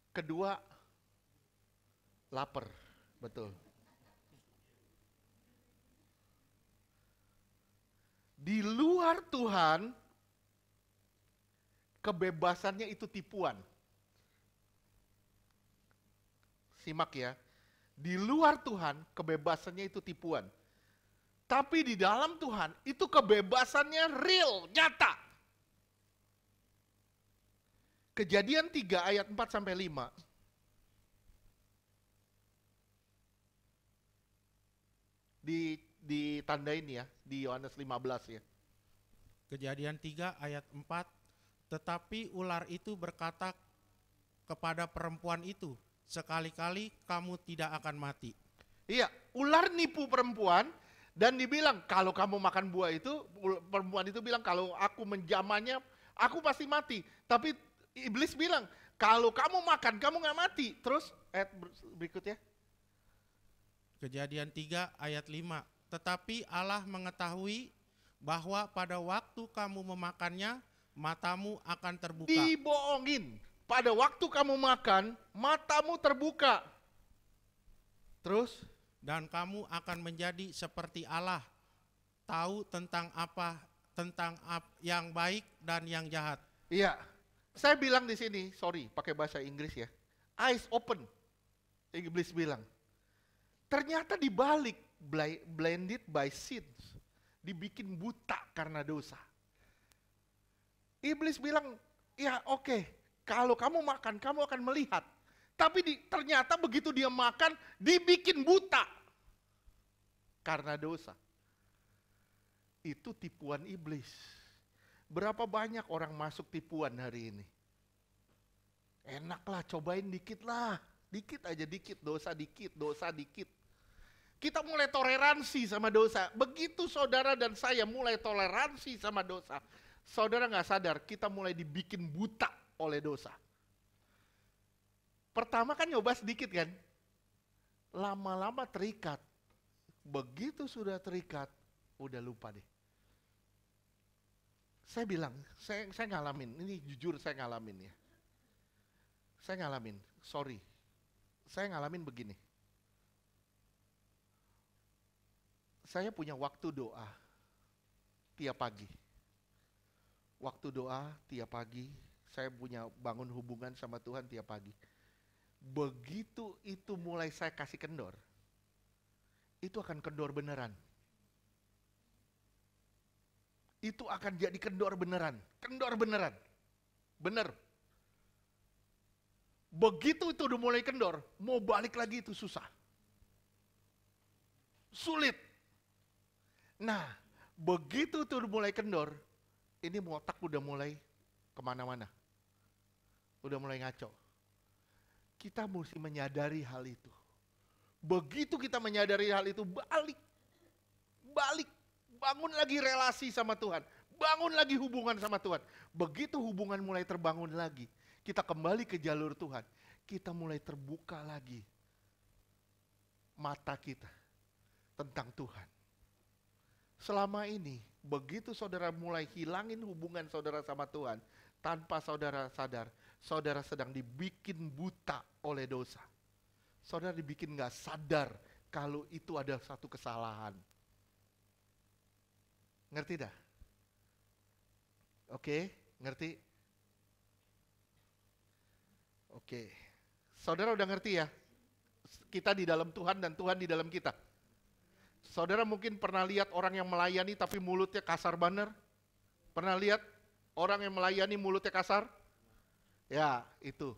Kedua, lapar, betul. Di luar Tuhan, kebebasannya itu tipuan. Simak ya, di luar Tuhan, kebebasannya itu tipuan. Tapi di dalam Tuhan, itu kebebasannya real, nyata. Kejadian 3 ayat 4 sampai 5. Ditandain ya, di Yohanes 15 ya. Kejadian 3 ayat 4, tetapi ular itu berkata kepada perempuan itu, sekali-kali kamu tidak akan mati. Iya, ular nipu perempuan dan dibilang kalau kamu makan buah itu, perempuan itu bilang kalau aku menjamannya, aku pasti mati. Tapi iblis bilang kalau kamu makan, kamu nggak mati. Terus ayat berikutnya. Kejadian 3 ayat 5. Tetapi Allah mengetahui bahwa pada waktu kamu memakannya, matamu akan terbuka. Dibohongin. Pada waktu kamu makan, matamu terbuka. Terus? Dan kamu akan menjadi seperti Allah, tahu tentang yang baik dan yang jahat. Iya, saya bilang di sini, sorry, pakai bahasa Inggris ya. Eyes open, iblis bilang. Ternyata dibalik, blinded by sins, dibikin buta karena dosa. Iblis bilang, ya oke, kalau kamu makan, kamu akan melihat. Tapi ternyata begitu dia makan, dibikin buta. Karena dosa. Itu tipuan iblis. Berapa banyak orang masuk tipuan hari ini? Enaklah, cobain dikit lah. Dikit aja dikit, dosa dikit, dosa dikit. Kita mulai toleransi sama dosa. Begitu saudara dan saya mulai toleransi sama dosa, saudara gak sadar, kita mulai dibikin buta oleh dosa. Pertama kan nyoba sedikit kan, lama-lama terikat. Begitu sudah terikat, udah lupa deh. Saya bilang, saya ngalamin, ini jujur saya ngalamin ya. Saya ngalamin, sorry. Saya ngalamin begini. Saya punya waktu doa tiap pagi. Waktu doa tiap pagi, saya punya bangun hubungan sama Tuhan tiap pagi. Begitu itu mulai saya kasih kendor, itu akan kendor beneran. Itu akan jadi kendor beneran. Bener. Begitu itu udah mulai kendor, mau balik lagi itu susah. Sulit. Nah, begitu itu udah mulai kendor, ini otak udah mulai kemana-mana. Udah mulai ngaco. Kita mesti menyadari hal itu. Begitu kita menyadari hal itu, balik. Bangun lagi relasi sama Tuhan. Bangun lagi hubungan sama Tuhan. Begitu hubungan mulai terbangun lagi, kita kembali ke jalur Tuhan. Kita mulai terbuka lagi mata kita tentang Tuhan. Selama ini, begitu saudara mulai hilangin hubungan saudara sama Tuhan, tanpa saudara sadar, saudara sedang dibikin buta oleh dosa. Saudara dibikin gak sadar kalau itu ada satu kesalahan. Ngerti dah? Oke, ngerti? Oke. Saudara udah ngerti ya? Kita di dalam Tuhan dan Tuhan di dalam kita. Saudara mungkin pernah lihat orang yang melayani tapi mulutnya kasar bener? Pernah lihat orang yang melayani mulutnya kasar? Ya, itu.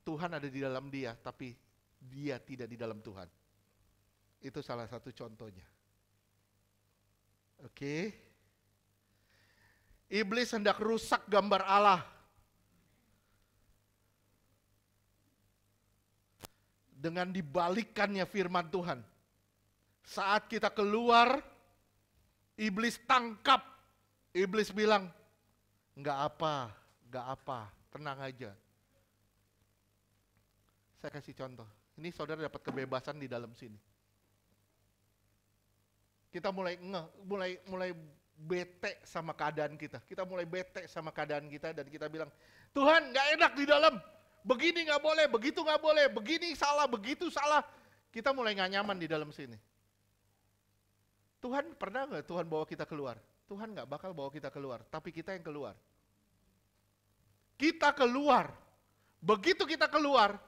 Tuhan ada di dalam dia, tapi dia tidak di dalam Tuhan. Itu salah satu contohnya. Oke. Iblis hendak rusak gambar Allah. Dengan dibalikannya firman Tuhan. Saat kita keluar, iblis tangkap. Iblis bilang, enggak apa, tenang aja. Saya kasih contoh. Ini saudara dapat kebebasan di dalam sini. Kita mulai bete sama keadaan kita. Kita mulai bete sama keadaan kita dan kita bilang, Tuhan gak enak di dalam. Begini gak boleh, begitu gak boleh, begini salah, begitu salah. Kita mulai gak nyaman di dalam sini. Tuhan pernah gak Tuhan bawa kita keluar? Tuhan gak bakal bawa kita keluar, tapi kita yang keluar. Kita keluar. Begitu kita keluar,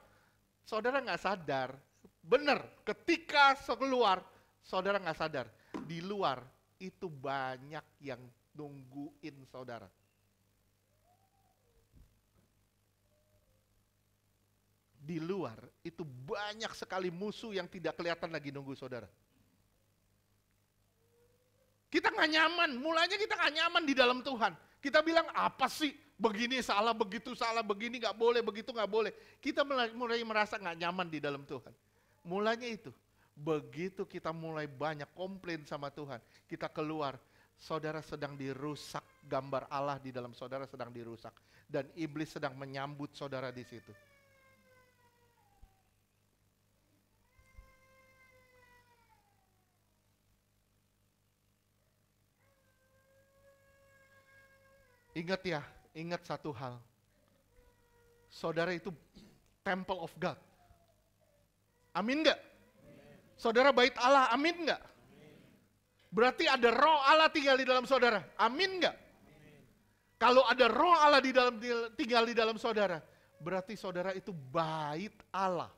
saudara gak sadar. Benar, ketika keluar, saudara gak sadar. Di luar itu banyak yang nungguin saudara. Di luar itu banyak sekali musuh yang tidak kelihatan lagi nunggu saudara. Kita gak nyaman, mulanya kita gak nyaman di dalam Tuhan. Kita bilang apa sih, begini salah, begitu salah, begini gak boleh, begitu gak boleh. Kita mulai merasa gak nyaman di dalam Tuhan. Mulanya itu, Begitu kita mulai banyak komplain sama Tuhan, kita keluar, saudara sedang dirusak, gambar Allah di dalam saudara sedang dirusak. Dan iblis sedang menyambut saudara di situ. Ingat ya, ingat satu hal. Saudara itu temple of God. Amin enggak? Saudara bait Allah, amin enggak? Berarti ada roh Allah tinggal di dalam saudara, amin enggak? Kalau ada roh Allah tinggal di dalam saudara, berarti saudara itu bait Allah.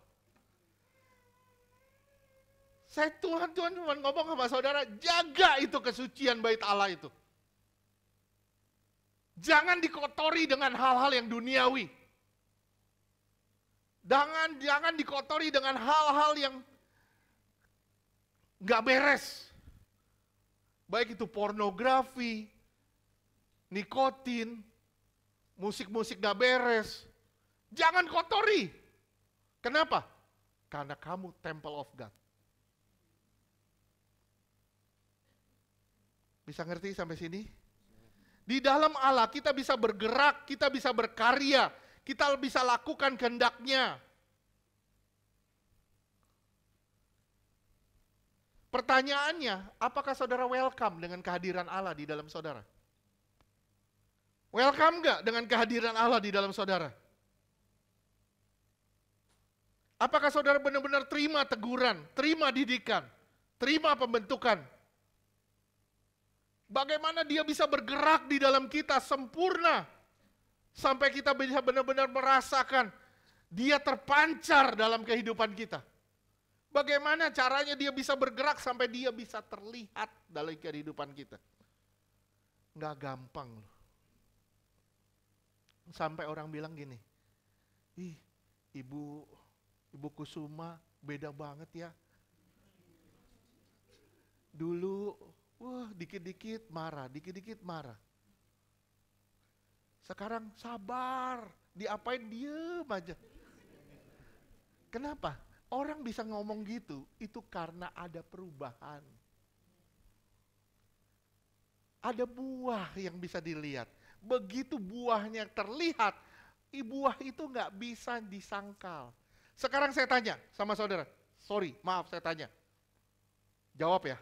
Tuhan cuma ngomong sama saudara, jaga itu kesucian bait Allah itu. Jangan dikotori dengan hal-hal yang duniawi. Jangan dikotori dengan hal-hal yang nggak beres. Baik itu pornografi, nikotin, musik-musik nggak beres. Jangan kotori. Kenapa? Karena kamu temple of God. Bisa ngerti sampai sini? Di dalam Allah kita bisa bergerak, kita bisa berkarya, kita bisa lakukan kehendak-Nya. Pertanyaannya, apakah saudara welcome dengan kehadiran Allah di dalam saudara? Welcome nggak dengan kehadiran Allah di dalam saudara? Apakah saudara benar-benar terima teguran, terima didikan, terima pembentukan? Bagaimana dia bisa bergerak di dalam kita sempurna, sampai kita bisa benar-benar merasakan dia terpancar dalam kehidupan kita. Bagaimana caranya dia bisa bergerak sampai dia bisa terlihat dalam kehidupan kita. Nggak gampang loh. Sampai orang bilang gini, ih Ibu Kusuma beda banget ya. Dulu, wah dikit-dikit marah. Sekarang sabar, diapain diem aja. Kenapa? Orang bisa ngomong gitu, itu karena ada perubahan. Ada buah yang bisa dilihat. Begitu buahnya terlihat, buah itu nggak bisa disangkal. Sekarang saya tanya sama saudara, maaf saya tanya. Jawab ya.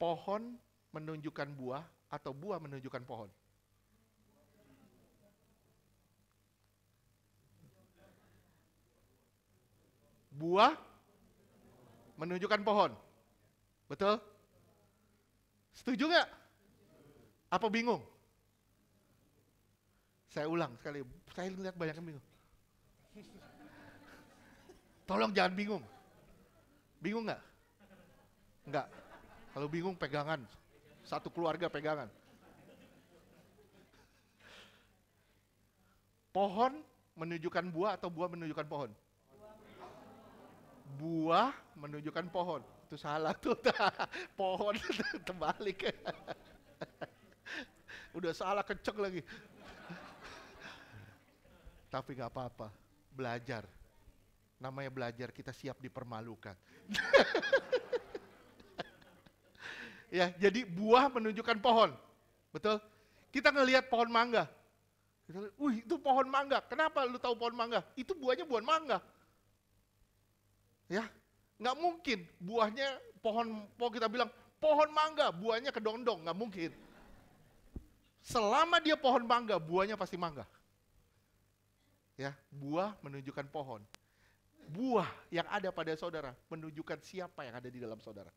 Pohon menunjukkan buah atau buah menunjukkan pohon? Buah menunjukkan pohon. Betul? Setuju nggak? Apa bingung? Saya ulang sekali, saya lihat banyak yang bingung. Tolong jangan bingung. Bingung nggak? Nggak. Kalau bingung pegangan, satu keluarga pegangan. Pohon menunjukkan buah atau buah menunjukkan pohon? Buah menunjukkan pohon. Itu salah tuh. Pohon terbalik. Udah salah kecek lagi. Tapi gak apa-apa, belajar. Namanya belajar, kita siap dipermalukan. Ya, jadi buah menunjukkan pohon. Betul? Kita ngelihat pohon mangga. Itu pohon mangga. Kenapa lu tahu pohon mangga? Itu buahnya buah mangga. Ya, nggak mungkin buahnya pohon kita bilang pohon mangga, buahnya kedondong, nggak mungkin. Selama dia pohon mangga, buahnya pasti mangga. Ya, buah menunjukkan pohon. Buah yang ada pada saudara menunjukkan siapa yang ada di dalam saudara.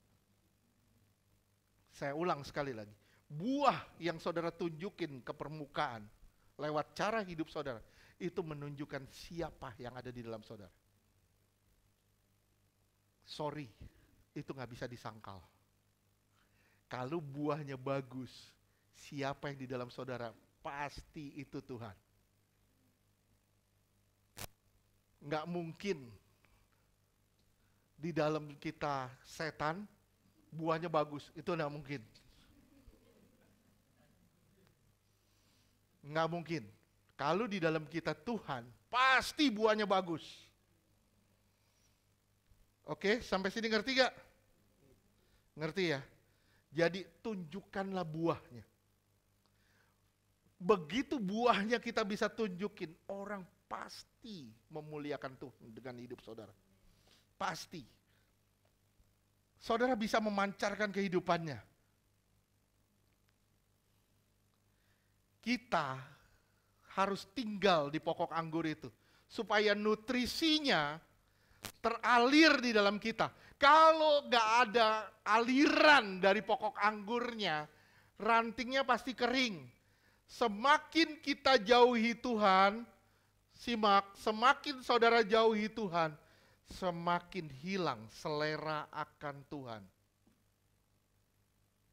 Saya ulang sekali lagi. Buah yang saudara tunjukin ke permukaan lewat cara hidup saudara, itu menunjukkan siapa yang ada di dalam saudara. Sorry, itu gak bisa disangkal. Kalau buahnya bagus, siapa yang di dalam saudara, pasti itu Tuhan. Gak mungkin di dalam kita setan, buahnya bagus, itu gak mungkin. Gak mungkin. Kalau di dalam kita Tuhan, pasti buahnya bagus. Oke, sampai sini ngerti gak? Ngerti ya? Jadi tunjukkanlah buahnya. Begitu buahnya kita bisa tunjukin, orang pasti memuliakan Tuhan dengan hidup saudara. Pasti. Saudara bisa memancarkan kehidupannya. Kita harus tinggal di pokok anggur itu, supaya nutrisinya teralir di dalam kita. Kalau gak ada aliran dari pokok anggurnya, rantingnya pasti kering. Semakin kita jauhi Tuhan, simak, semakin saudara jauhi Tuhan, semakin hilang selera akan Tuhan.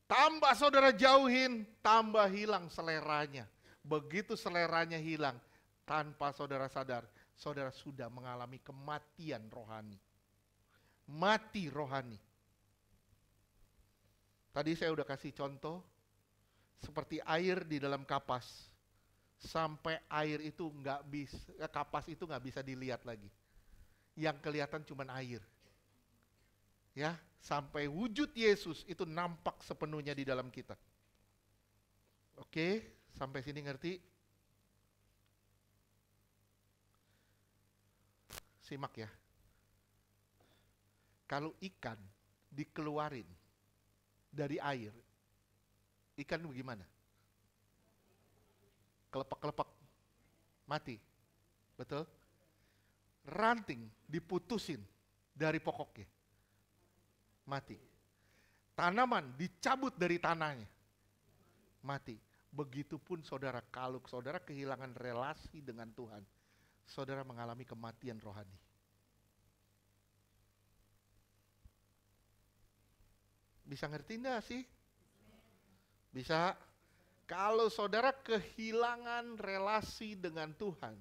Tambah saudara jauhin, tambah hilang seleranya. Begitu seleranya hilang, tanpa saudara sadar, saudara sudah mengalami kematian rohani. Mati rohani. Tadi saya udah kasih contoh, seperti air di dalam kapas. Sampai air itu nggak bisa, kapas itu nggak bisa dilihat lagi. Yang kelihatan cuma air. Ya, sampai wujud Yesus itu nampak sepenuhnya di dalam kita. Oke, sampai sini ngerti? Simak ya. Kalau ikan dikeluarin dari air, ikan bagaimana? Kelepek-kelepek, mati. Betul? Ranting diputusin dari pokoknya, mati. Tanaman dicabut dari tanahnya, mati. Begitupun saudara, kalau saudara kehilangan relasi dengan Tuhan, saudara mengalami kematian rohani. Bisa ngerti enggak sih? Bisa. Kalau saudara kehilangan relasi dengan Tuhan,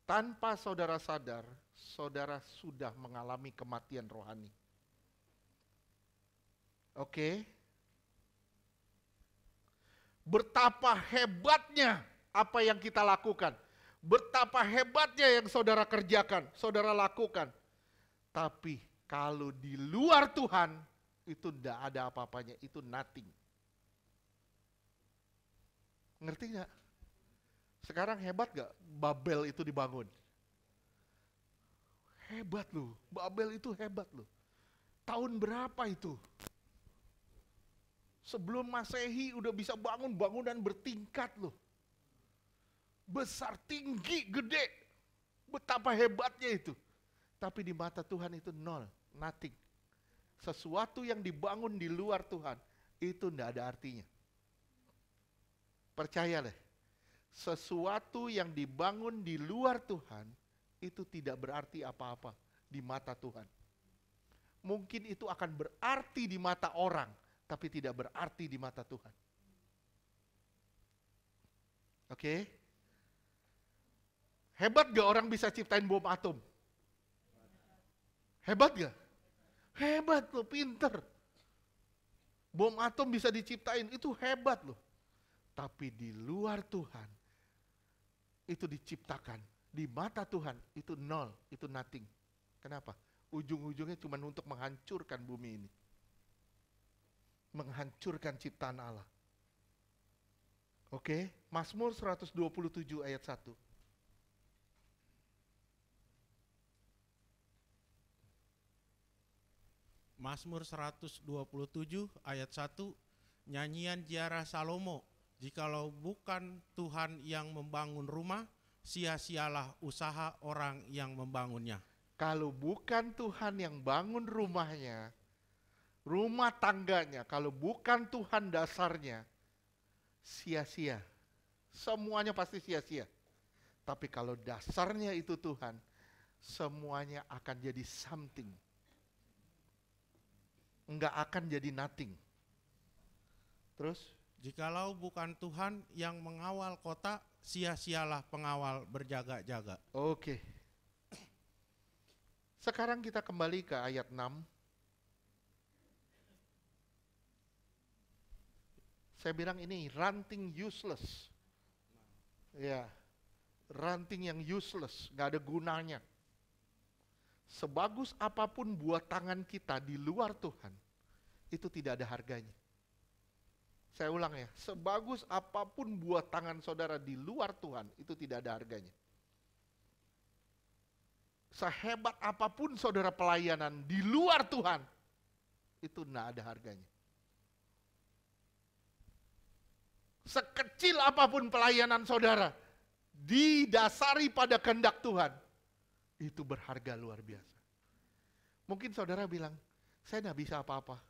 tanpa saudara sadar, saudara sudah mengalami kematian rohani. Oke? Betapa hebatnya apa yang kita lakukan. Betapa hebatnya yang saudara kerjakan, saudara lakukan. Tapi kalau di luar Tuhan, itu tidak ada apa-apanya, itu nothing. Ngerti gak? Sekarang hebat gak Babel itu dibangun? Hebat loh, Babel itu hebat loh. Tahun berapa itu? Sebelum Masehi udah bisa bangun bangunan bertingkat loh. Besar, tinggi, gede. Betapa hebatnya itu. Tapi di mata Tuhan itu nol, nothing. Sesuatu yang dibangun di luar Tuhan, itu tidak ada artinya. Percaya deh, sesuatu yang dibangun di luar Tuhan, itu tidak berarti apa-apa di mata Tuhan. Mungkin itu akan berarti di mata orang, tapi tidak berarti di mata Tuhan. Oke? Hebat gak orang bisa ciptain bom atom? Hebat gak? Hebat loh, pinter. Bom atom bisa diciptain, itu hebat loh. Tapi di luar Tuhan, itu diciptakan. Di mata Tuhan, itu nol, itu nothing. Kenapa? Ujung-ujungnya cuma untuk menghancurkan bumi ini. Menghancurkan ciptaan Allah. Oke, Mazmur 127 ayat 1. Mazmur 127 ayat 1, nyanyian Ziarah Salomo. Jikalau bukan Tuhan yang membangun rumah, sia-sialah usaha orang yang membangunnya. Kalau bukan Tuhan yang bangun rumahnya, rumah tangganya, kalau bukan Tuhan dasarnya, sia-sia. Semuanya pasti sia-sia. Tapi kalau dasarnya itu Tuhan, semuanya akan jadi something. Enggak akan jadi nothing. Terus? Jikalau bukan Tuhan yang mengawal kota, sia-sialah pengawal berjaga-jaga. Oke. Sekarang kita kembali ke ayat 6. Saya bilang ini ranting useless. Ya, ranting yang useless, gak ada gunanya. Sebagus apapun buat tangan kita di luar Tuhan, itu tidak ada harganya. Saya ulang ya, sebagus apapun buat tangan saudara di luar Tuhan, itu tidak ada harganya. Sehebat apapun saudara pelayanan di luar Tuhan, itu tidak ada harganya. Sekecil apapun pelayanan saudara, didasari pada kehendak Tuhan, itu berharga luar biasa. Mungkin saudara bilang, saya tidak bisa apa-apa.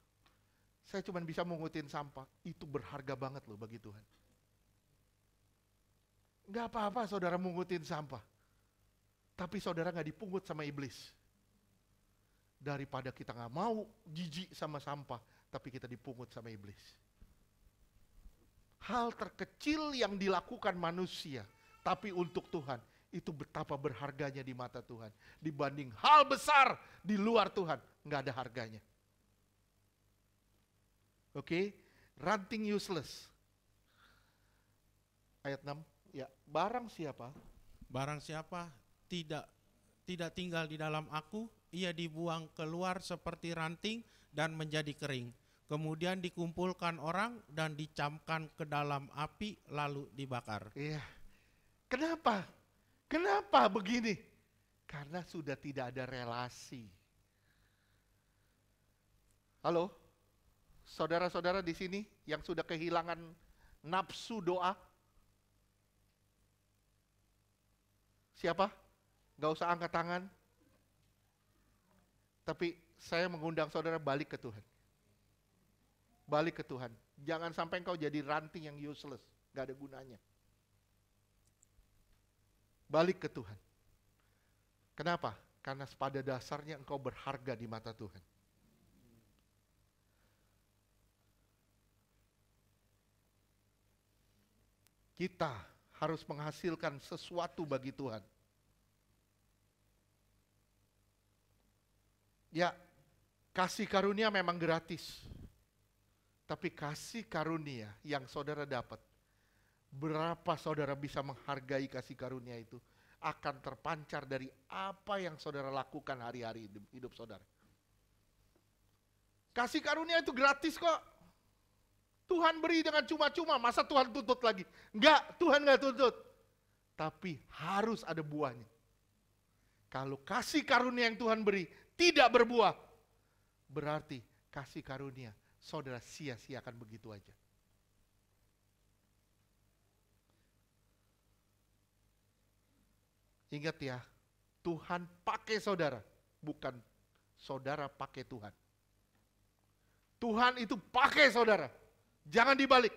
Saya cuma bisa mengutin sampah. Itu berharga banget loh bagi Tuhan. Gak apa-apa saudara mengutin sampah. Tapi saudara gak dipungut sama iblis. Daripada kita gak mau jijik sama sampah, tapi kita dipungut sama iblis. Hal terkecil yang dilakukan manusia, tapi untuk Tuhan, itu betapa berharganya di mata Tuhan. Dibanding hal besar di luar Tuhan, gak ada harganya. Oke, ranting useless. Ayat 6, ya, barang siapa tidak tinggal di dalam aku, ia dibuang keluar seperti ranting dan menjadi kering. Kemudian dikumpulkan orang dan dicamkan ke dalam api lalu dibakar. Iya. Kenapa? Kenapa begini? Karena sudah tidak ada relasi. Halo? Saudara-saudara di sini yang sudah kehilangan nafsu doa? Siapa? Gak usah angkat tangan. Tapi saya mengundang saudara balik ke Tuhan. Balik ke Tuhan. Jangan sampai engkau jadi ranting yang useless. Gak ada gunanya. Balik ke Tuhan. Kenapa? Karena pada dasarnya engkau berharga di mata Tuhan. Kita harus menghasilkan sesuatu bagi Tuhan. Ya, kasih karunia memang gratis. Tapi kasih karunia yang saudara dapat, berapa saudara bisa menghargai kasih karunia itu, akan terpancar dari apa yang saudara lakukan hari-hari hidup saudara. Kasih karunia itu gratis kok. Tuhan beri dengan cuma-cuma, masa Tuhan tuntut lagi? Enggak, Tuhan enggak tuntut. Tapi harus ada buahnya. Kalau kasih karunia yang Tuhan beri tidak berbuah, berarti kasih karunia saudara sia-siakan begitu aja. Ingat ya, Tuhan pakai saudara, bukan saudara pakai Tuhan. Tuhan itu pakai saudara. Jangan dibalik.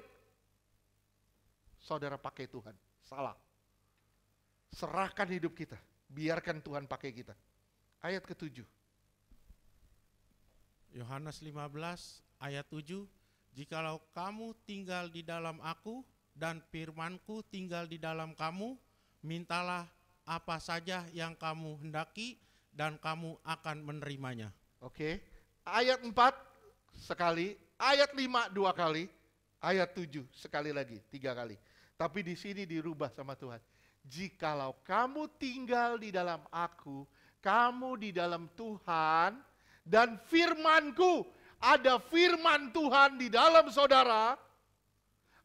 Saudara pakai Tuhan. Salah. Serahkan hidup kita. Biarkan Tuhan pakai kita. Ayat ke-7. Yohanes 15 ayat 7. Jikalau kamu tinggal di dalam aku dan firmanku tinggal di dalam kamu, mintalah apa saja yang kamu hendaki dan kamu akan menerimanya. Oke. Ayat 4 sekali. Ayat 5 2 kali. Ayat 7 sekali lagi, 3 kali. Tapi di sini dirubah sama Tuhan. Jikalau kamu tinggal di dalam aku, kamu di dalam Tuhan, dan firmanku, ada firman Tuhan di dalam saudara,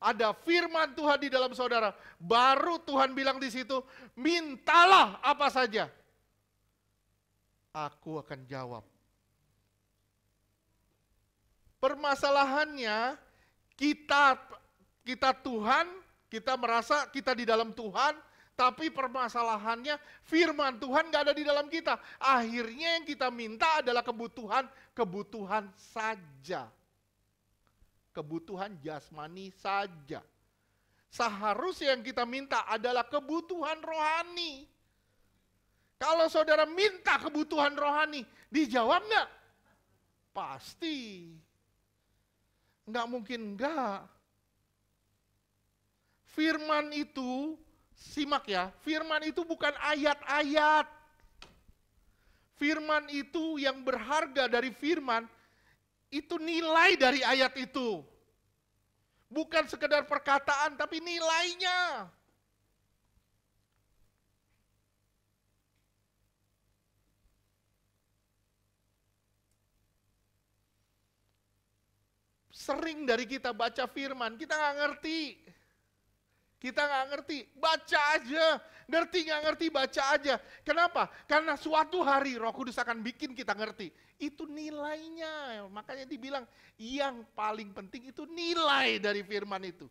ada firman Tuhan di dalam saudara, baru Tuhan bilang di situ, mintalah apa saja. Aku akan jawab. Permasalahannya, kita Tuhan, kita merasa kita di dalam Tuhan, tapi permasalahannya firman Tuhan gak ada di dalam kita. Akhirnya yang kita minta adalah kebutuhan saja. Kebutuhan jasmani saja. Seharusnya yang kita minta adalah kebutuhan rohani. Kalau saudara minta kebutuhan rohani, dijawab gak? Pasti. Enggak mungkin enggak. Firman itu, simak ya, firman itu bukan ayat-ayat. Firman itu yang berharga dari firman, itu nilai dari ayat itu. Bukan sekedar perkataan, tapi nilainya. Sering dari kita baca firman, kita nggak ngerti. Kita nggak ngerti, baca aja. Ngerti nggak ngerti, baca aja. Kenapa? Karena suatu hari Roh Kudus akan bikin kita ngerti. Itu nilainya. Makanya dibilang yang paling penting itu nilai dari firman itu.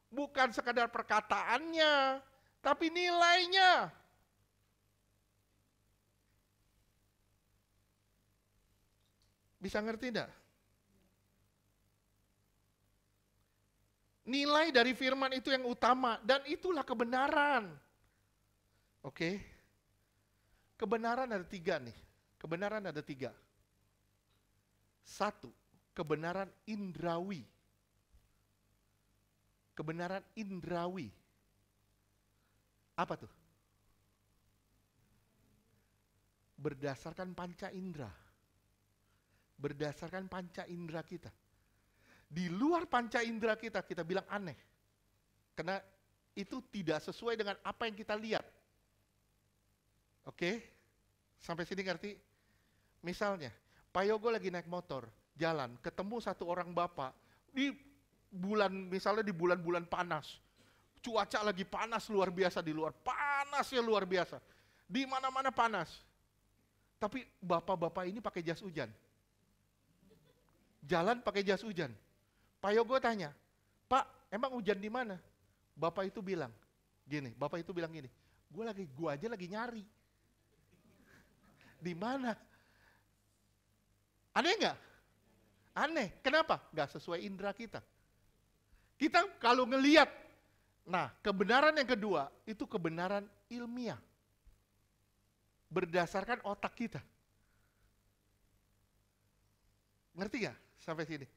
Bukan sekadar perkataannya, tapi nilainya. Bisa ngerti enggak? Nilai dari firman itu yang utama, dan itulah kebenaran. Oke? Kebenaran ada 3 nih. Kebenaran ada 3. 1, kebenaran indrawi. Kebenaran indrawi. Apa tuh? Berdasarkan panca indera. Berdasarkan panca indera kita. Di luar panca indera kita, kita bilang aneh. Karena itu tidak sesuai dengan apa yang kita lihat. Oke? Sampai sini ngerti? Misalnya, Pak Yogo lagi naik motor, jalan, ketemu satu orang bapak, misalnya di bulan-bulan panas. Cuaca lagi panas luar biasa di luar, panasnya luar biasa. Di mana-mana panas. Tapi bapak-bapak ini pakai jas hujan. Jalan pakai jas hujan. Pak Yogo tanya, Pak, emang hujan di mana? Bapak itu bilang gini, gua aja lagi nyari. Di mana? Aneh nggak? Aneh. Kenapa? Nggak sesuai indera kita. Kita kalau ngelihat, nah kebenaran yang kedua itu kebenaran ilmiah. Berdasarkan otak kita. Ngerti nggak sampai sini?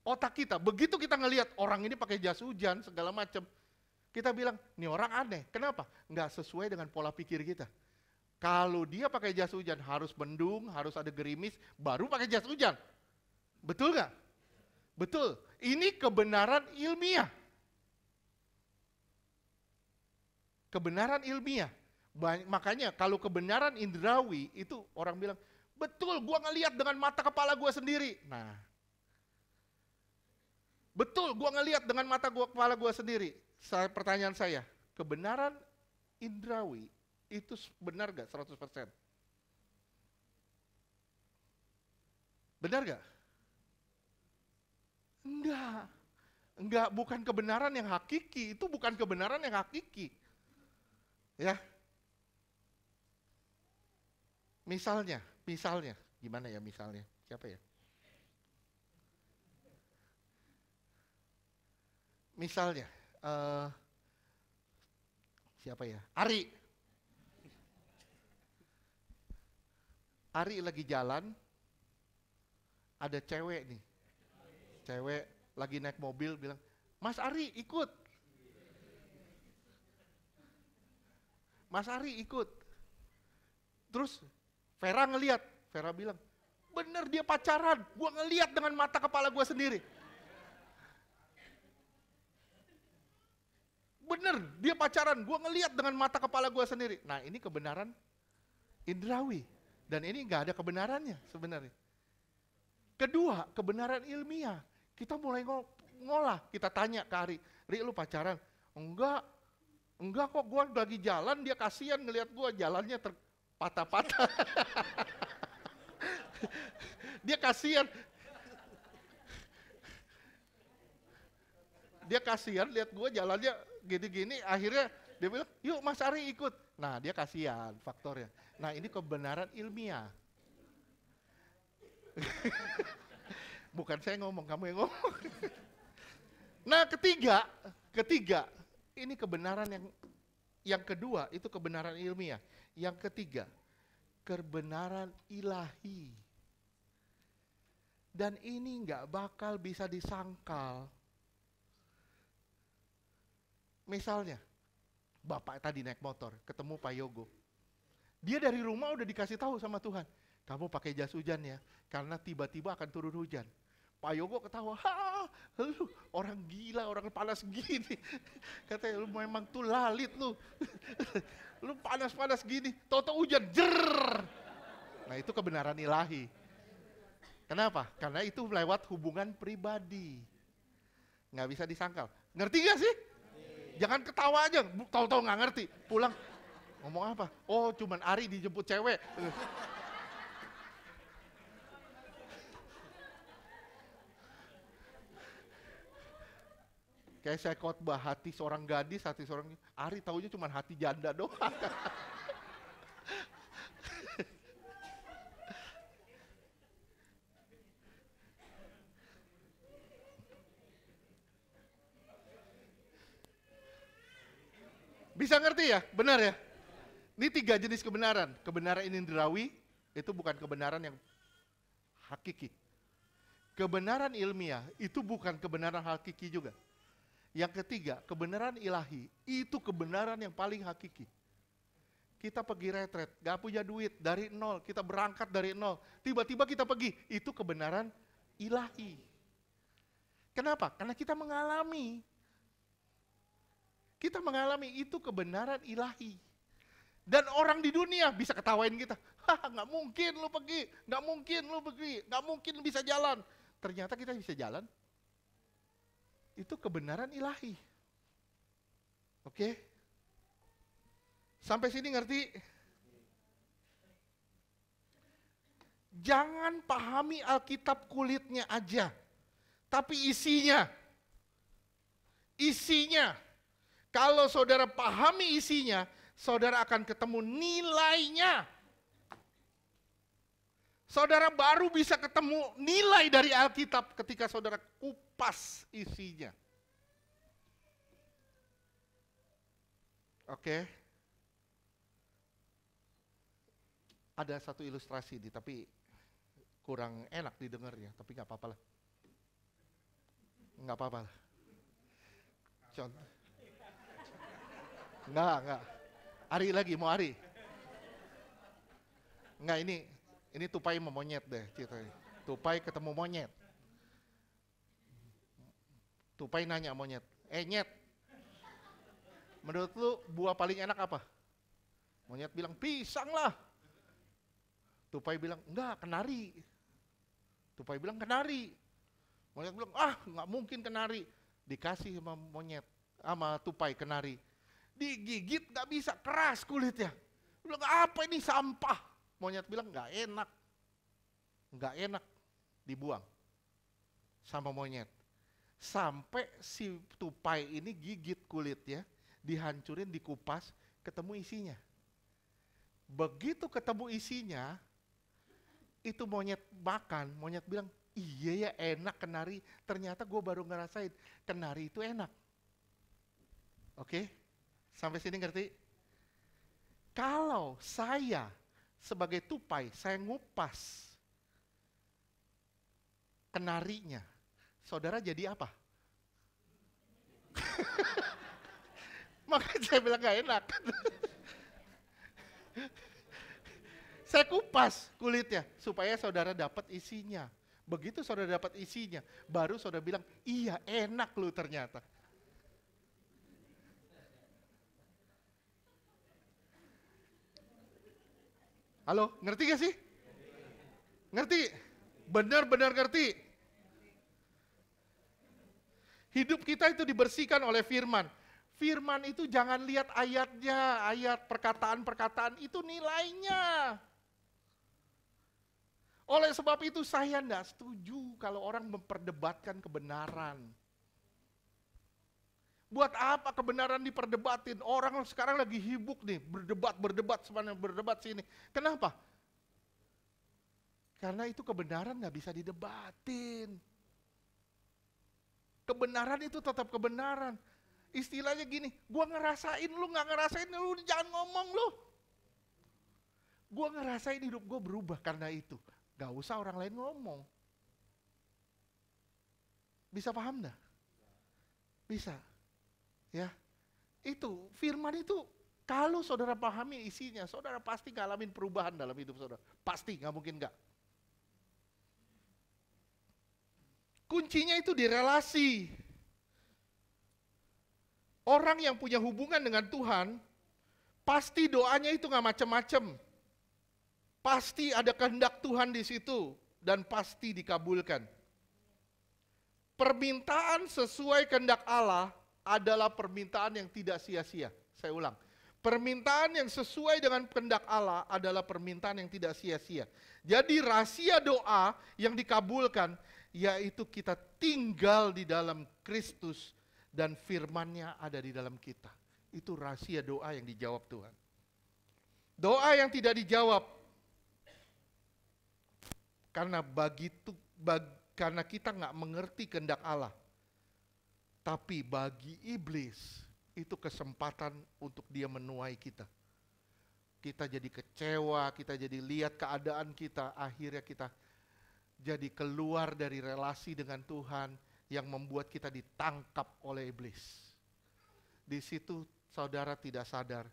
Otak kita, begitu kita ngelihat orang ini pakai jas hujan segala macam, kita bilang, ini orang aneh. Kenapa? Nggak sesuai dengan pola pikir kita. Kalau dia pakai jas hujan harus mendung, harus ada gerimis, baru pakai jas hujan. Betul nggak? Betul. Ini kebenaran ilmiah. Kebenaran ilmiah. Makanya kalau kebenaran indrawi itu orang bilang, betul, gua ngelihat dengan mata kepala gua sendiri. Nah, betul, gua ngelihat dengan mata kepala gua sendiri. Pertanyaan saya, kebenaran indrawi itu benar gak 100%? Benar gak? Enggak, bukan kebenaran yang hakiki, itu bukan kebenaran yang hakiki. Ya. Misalnya, gimana ya misalnya? Siapa ya? Misalnya, siapa ya? Ari lagi jalan, ada cewek nih. Cewek lagi naik mobil bilang, Mas Ari ikut. Mas Ari ikut. Terus Vera ngeliat, Vera bilang, bener dia pacaran, gua ngeliat dengan mata kepala gua sendiri. Bener, dia pacaran, gue ngeliat dengan mata kepala gue sendiri. Nah ini kebenaran indrawi. Dan ini gak ada kebenarannya sebenarnya. Kedua, kebenaran ilmiah. Kita mulai ngolah, kita tanya ke Ari, Ri lu pacaran? Enggak kok, gue lagi jalan, dia kasihan ngeliat gue, jalannya terpatah-patah. Dia kasihan. Dia kasihan lihat gue jalannya gini-gini, akhirnya dia bilang, yuk Mas Ari ikut. Nah dia kasihan faktornya. Nah ini kebenaran ilmiah. Bukan saya ngomong, kamu yang ngomong. Nah ketiga, ini kebenaran yang kedua itu kebenaran ilmiah. Yang ketiga, kebenaran ilahi. Dan ini nggak bakal bisa disangkal. Misalnya, bapak tadi naik motor, ketemu Pak Yogo. Dia dari rumah udah dikasih tahu sama Tuhan, kamu pakai jas hujan ya, karena tiba-tiba akan turun hujan. Pak Yogo ketawa, lu orang gila, orang panas gini. Katanya, lu memang tuh lalit lu. Lu panas-panas gini, tau-tau hujan, jerrrr. Nah itu kebenaran ilahi. Kenapa? Karena itu lewat hubungan pribadi. Nggak bisa disangkal. Ngerti gak sih? Jangan ketawa aja, tahu-tahu nggak ngerti. Pulang, ngomong apa? Oh, cuman Ari dijemput cewek. Kayak saya khotbah hati seorang gadis, hati seorang Ari taunya cuma hati janda doang. Bisa ngerti ya? Benar ya? Ini 3 jenis kebenaran. Kebenaran indrawi itu bukan kebenaran yang hakiki. Kebenaran ilmiah itu bukan kebenaran hakiki juga. Yang ketiga, kebenaran ilahi itu kebenaran yang paling hakiki. Kita pergi retret, gak punya duit, dari nol, kita berangkat dari nol. Tiba-tiba kita pergi, itu kebenaran ilahi. Kenapa? Karena kita mengalami. Kita mengalami itu kebenaran ilahi. Dan orang di dunia bisa ketawain kita. Hah, gak mungkin lu pergi, gak mungkin lu pergi, gak mungkin bisa jalan. Ternyata kita bisa jalan. Itu kebenaran ilahi. Oke? Sampai sini ngerti? Jangan pahami Alkitab kulitnya aja, tapi isinya. Isinya. Kalau saudara pahami isinya, saudara akan ketemu nilainya. Saudara baru bisa ketemu nilai dari Alkitab ketika saudara kupas isinya. Oke. Ada satu ilustrasi nih, tapi kurang enak didengarnya, tapi nggak apa-apa lah. Nggak apa-apa lah. Contoh. Nggak. Ari lagi, mau Ari? Nggak, ini tupai sama monyet deh ceritanya. Tupai ketemu monyet. Tupai nanya monyet, nyet, menurut lu buah paling enak apa? Monyet bilang, pisang lah. Tupai bilang, enggak, kenari. Tupai bilang, kenari. Monyet bilang, nggak mungkin kenari. Dikasih sama monyet, sama tupai kenari. Digigit nggak bisa, keras kulitnya. Bilang, apa ini, sampah. Monyet bilang, nggak enak. Nggak enak, dibuang sama monyet. Sampai si tupai ini gigit kulitnya, dihancurin, dikupas, ketemu isinya. Begitu ketemu isinya, itu monyet makan, monyet bilang, iya ya enak kenari, ternyata gue baru ngerasain, kenari itu enak. Oke, sampai sini ngerti? Kalau saya sebagai tupai, saya ngupas kenarinya, saudara jadi apa? Makanya saya bilang gak enak. Saya kupas kulitnya supaya saudara dapat isinya. Begitu saudara dapat isinya, baru saudara bilang, iya enak lu ternyata. Halo, ngerti gak sih? Ngerti? Benar-benar ngerti. Hidup kita itu dibersihkan oleh firman. Firman itu jangan lihat ayatnya, ayat perkataan-perkataan, itu nilainya. Oleh sebab itu saya tidak setuju kalau orang memperdebatkan kebenaran. Buat apa kebenaran diperdebatin? Orang sekarang lagi hibuk nih, berdebat semuanya, berdebat sini. Kenapa? Karena itu kebenaran nggak bisa didebatin. Kebenaran itu tetap kebenaran. Istilahnya gini, gua ngerasain, lu nggak ngerasain, lu jangan ngomong lu. Gua ngerasain hidup gua berubah karena itu. Gak usah orang lain ngomong. Bisa paham dah? Bisa. Ya. Itu, firman itu kalau saudara pahami isinya, saudara pasti ngalamin perubahan dalam hidup saudara. Pasti, gak mungkin gak. Kuncinya itu di relasi. Orang yang punya hubungan dengan Tuhan, pasti doanya itu gak macem-macem. Pasti ada kehendak Tuhan di situ. dan pasti dikabulkan. Permintaan sesuai kehendak Allah adalah permintaan yang tidak sia-sia. Saya ulang. Permintaan yang sesuai dengan kehendak Allah adalah permintaan yang tidak sia-sia. Jadi rahasia doa yang dikabulkan yaitu kita tinggal di dalam Kristus dan firman-Nya ada di dalam kita. Itu rahasia doa yang dijawab Tuhan. Doa yang tidak dijawab karena karena kita nggak mengerti kehendak Allah. Tapi bagi iblis itu kesempatan untuk dia menuai kita. Kita jadi kecewa, kita jadi lihat keadaan kita, akhirnya kita jadi keluar dari relasi dengan Tuhan yang membuat kita ditangkap oleh iblis. Di situ saudara tidak sadar,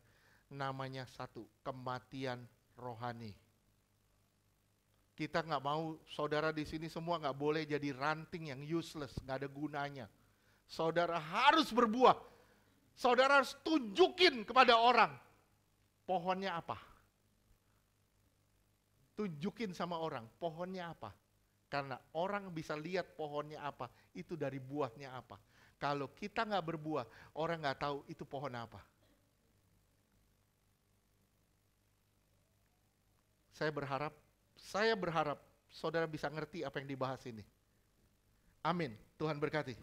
namanya satu, kematian rohani. Kita nggak mau saudara di sini semua nggak boleh jadi ranting yang useless, nggak ada gunanya. Saudara harus berbuah. Saudara harus tunjukin kepada orang pohonnya apa. Tunjukin sama orang pohonnya apa. Karena orang bisa lihat pohonnya apa, itu dari buahnya apa. Kalau kita nggak berbuah, orang nggak tahu itu pohon apa. Saya berharap saudara bisa ngerti apa yang dibahas ini. Amin. Tuhan berkati.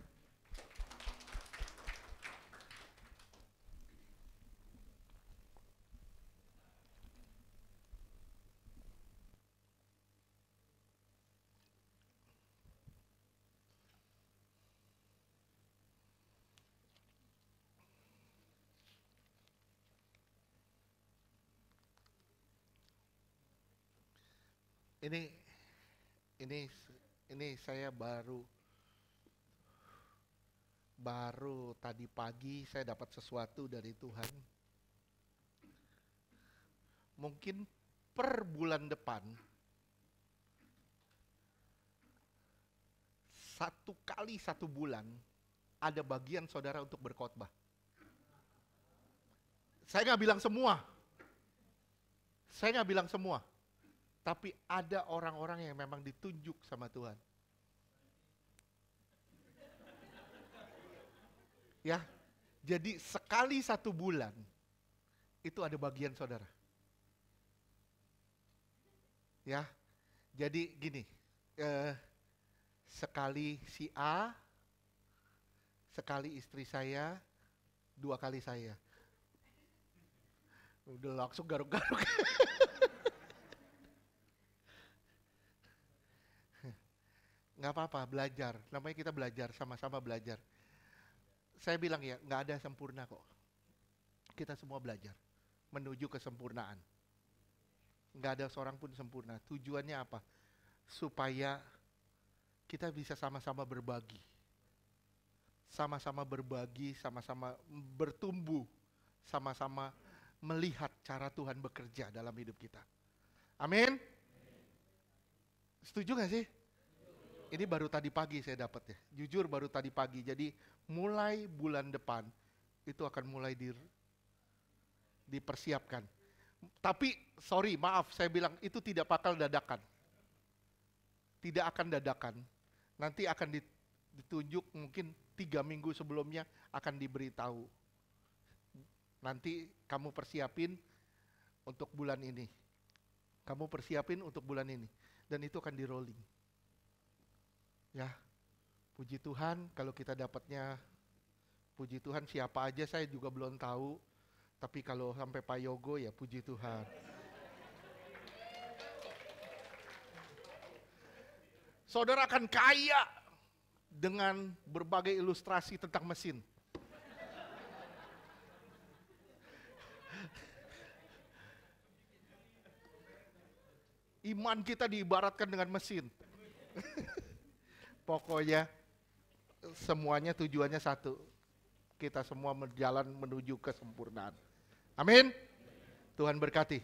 Ini saya baru tadi pagi saya dapat sesuatu dari Tuhan. Mungkin per bulan depan 1 kali 1 bulan ada bagian saudara untuk berkhotbah. Saya nggak bilang semua. Tapi ada orang-orang yang memang ditunjuk sama Tuhan. Ya, jadi sekali 1 bulan itu ada bagian saudara. Ya, jadi gini, sekali si A, sekali istri saya, 2 kali saya. Udah langsung garuk-garuk. Nggak apa-apa, belajar. Namanya kita belajar, sama-sama belajar. Saya bilang ya, nggak ada sempurna kok. Kita semua belajar menuju kesempurnaan. Nggak ada seorang pun sempurna. Tujuannya apa? Supaya kita bisa sama-sama berbagi. Sama-sama berbagi, sama-sama bertumbuh. Sama-sama melihat cara Tuhan bekerja dalam hidup kita. Amin? Setuju nggak sih? Ini baru tadi pagi saya dapat ya. Jujur baru tadi pagi. Jadi mulai bulan depan itu akan mulai dipersiapkan. Tapi maaf saya bilang itu tidak bakal dadakan. Tidak akan dadakan. Nanti akan ditunjuk mungkin 3 minggu sebelumnya akan diberitahu. Nanti kamu persiapin untuk bulan ini. Kamu persiapin untuk bulan ini. Dan itu akan di rolling. Ya, puji Tuhan kalau kita dapatnya, puji Tuhan siapa aja saya juga belum tahu, tapi kalau sampai Pak Yogo ya puji Tuhan. Saudara akan kaya dengan berbagai ilustrasi tentang mesin. Iman kita diibaratkan dengan mesin. Pokoknya semuanya tujuannya satu. Kita semua berjalan menuju kesempurnaan. Amin. Tuhan berkati.